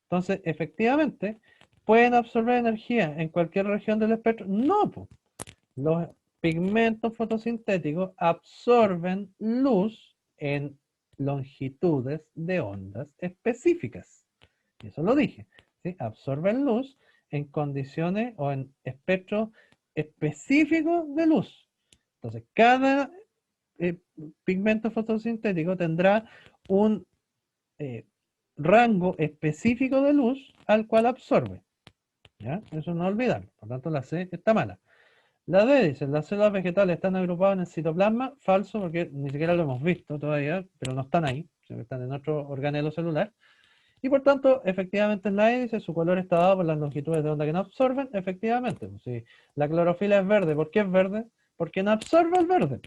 Entonces, efectivamente, ¿pueden absorber energía en cualquier región del espectro? No, pues. Los pigmentos fotosintéticos absorben luz en longitudes de ondas específicas. Y eso lo dije. ¿Sí? Absorben luz en condiciones o en espectros específicos de luz. Entonces, cada pigmento fotosintético tendrá un rango específico de luz al cual absorbe. ¿Ya? Eso no olvidarlo. Por tanto, la C está mala. La D dice, las células vegetales están agrupadas en el citoplasma, falso porque ni siquiera lo hemos visto todavía, pero no están ahí, sino que están en otro organelo celular. Y por tanto, efectivamente en la E dice, su color está dado por las longitudes de onda que no absorben, efectivamente. Si la clorofila es verde, ¿por qué es verde? Porque no absorbe el verde,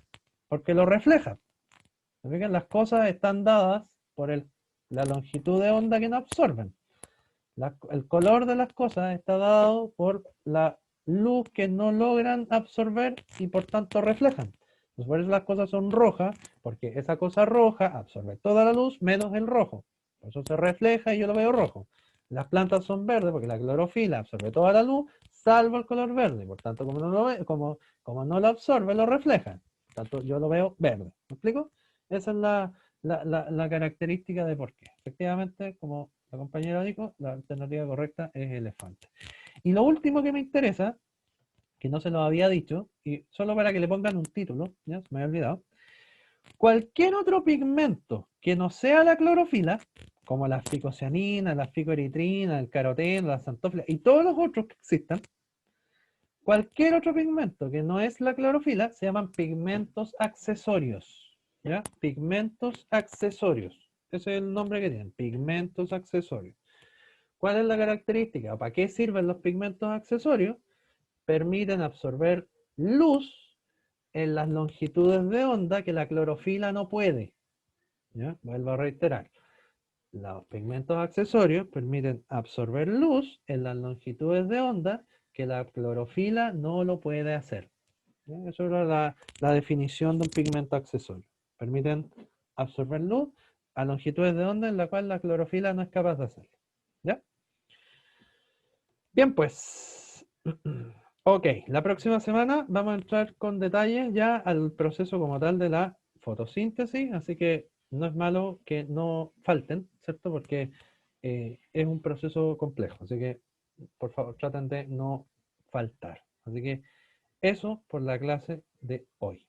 porque lo refleja. Las cosas están dadas por la longitud de onda que no absorben. El color de las cosas está dado por la luz que no logran absorber y por tanto reflejan. Entonces, por eso las cosas son rojas, porque esa cosa roja absorbe toda la luz menos el rojo. Por eso se refleja y yo lo veo rojo. Las plantas son verdes porque la clorofila absorbe toda la luz, salvo el color verde. Por tanto, como no lo, como no lo absorbe, lo refleja. Por tanto, yo lo veo verde. ¿Me explico? Esa es la característica de por qué. Efectivamente, como la compañera dijo, la alternativa correcta es elefante. Y lo último que me interesa, que no se lo había dicho, y solo para que le pongan un título, ya se me había olvidado, cualquier otro pigmento que no sea la clorofila, como la ficocianina, la ficoeritrina, el caroteno, la xantófila y todos los otros que existan, cualquier otro pigmento que no es la clorofila se llaman pigmentos accesorios. ¿Ya? Pigmentos accesorios. Ese es el nombre que tienen, pigmentos accesorios. ¿Cuál es la característica? ¿Para qué sirven los pigmentos accesorios? Permiten absorber luz en las longitudes de onda que la clorofila no puede. ¿Ya? Vuelvo a reiterar. Los pigmentos accesorios permiten absorber luz en las longitudes de onda que la clorofila no lo puede hacer. ¿Ya? Eso era la definición de un pigmento accesorio. Permiten absorber luz a longitudes de onda en la cual la clorofila no es capaz de hacerlo. ¿Ya? Bien, pues. Ok, la próxima semana vamos a entrar con detalles ya al proceso como tal de la fotosíntesis, así que no es malo que no falten, ¿cierto? Porque es un proceso complejo, así que por favor traten de no faltar. Así que eso por la clase de hoy.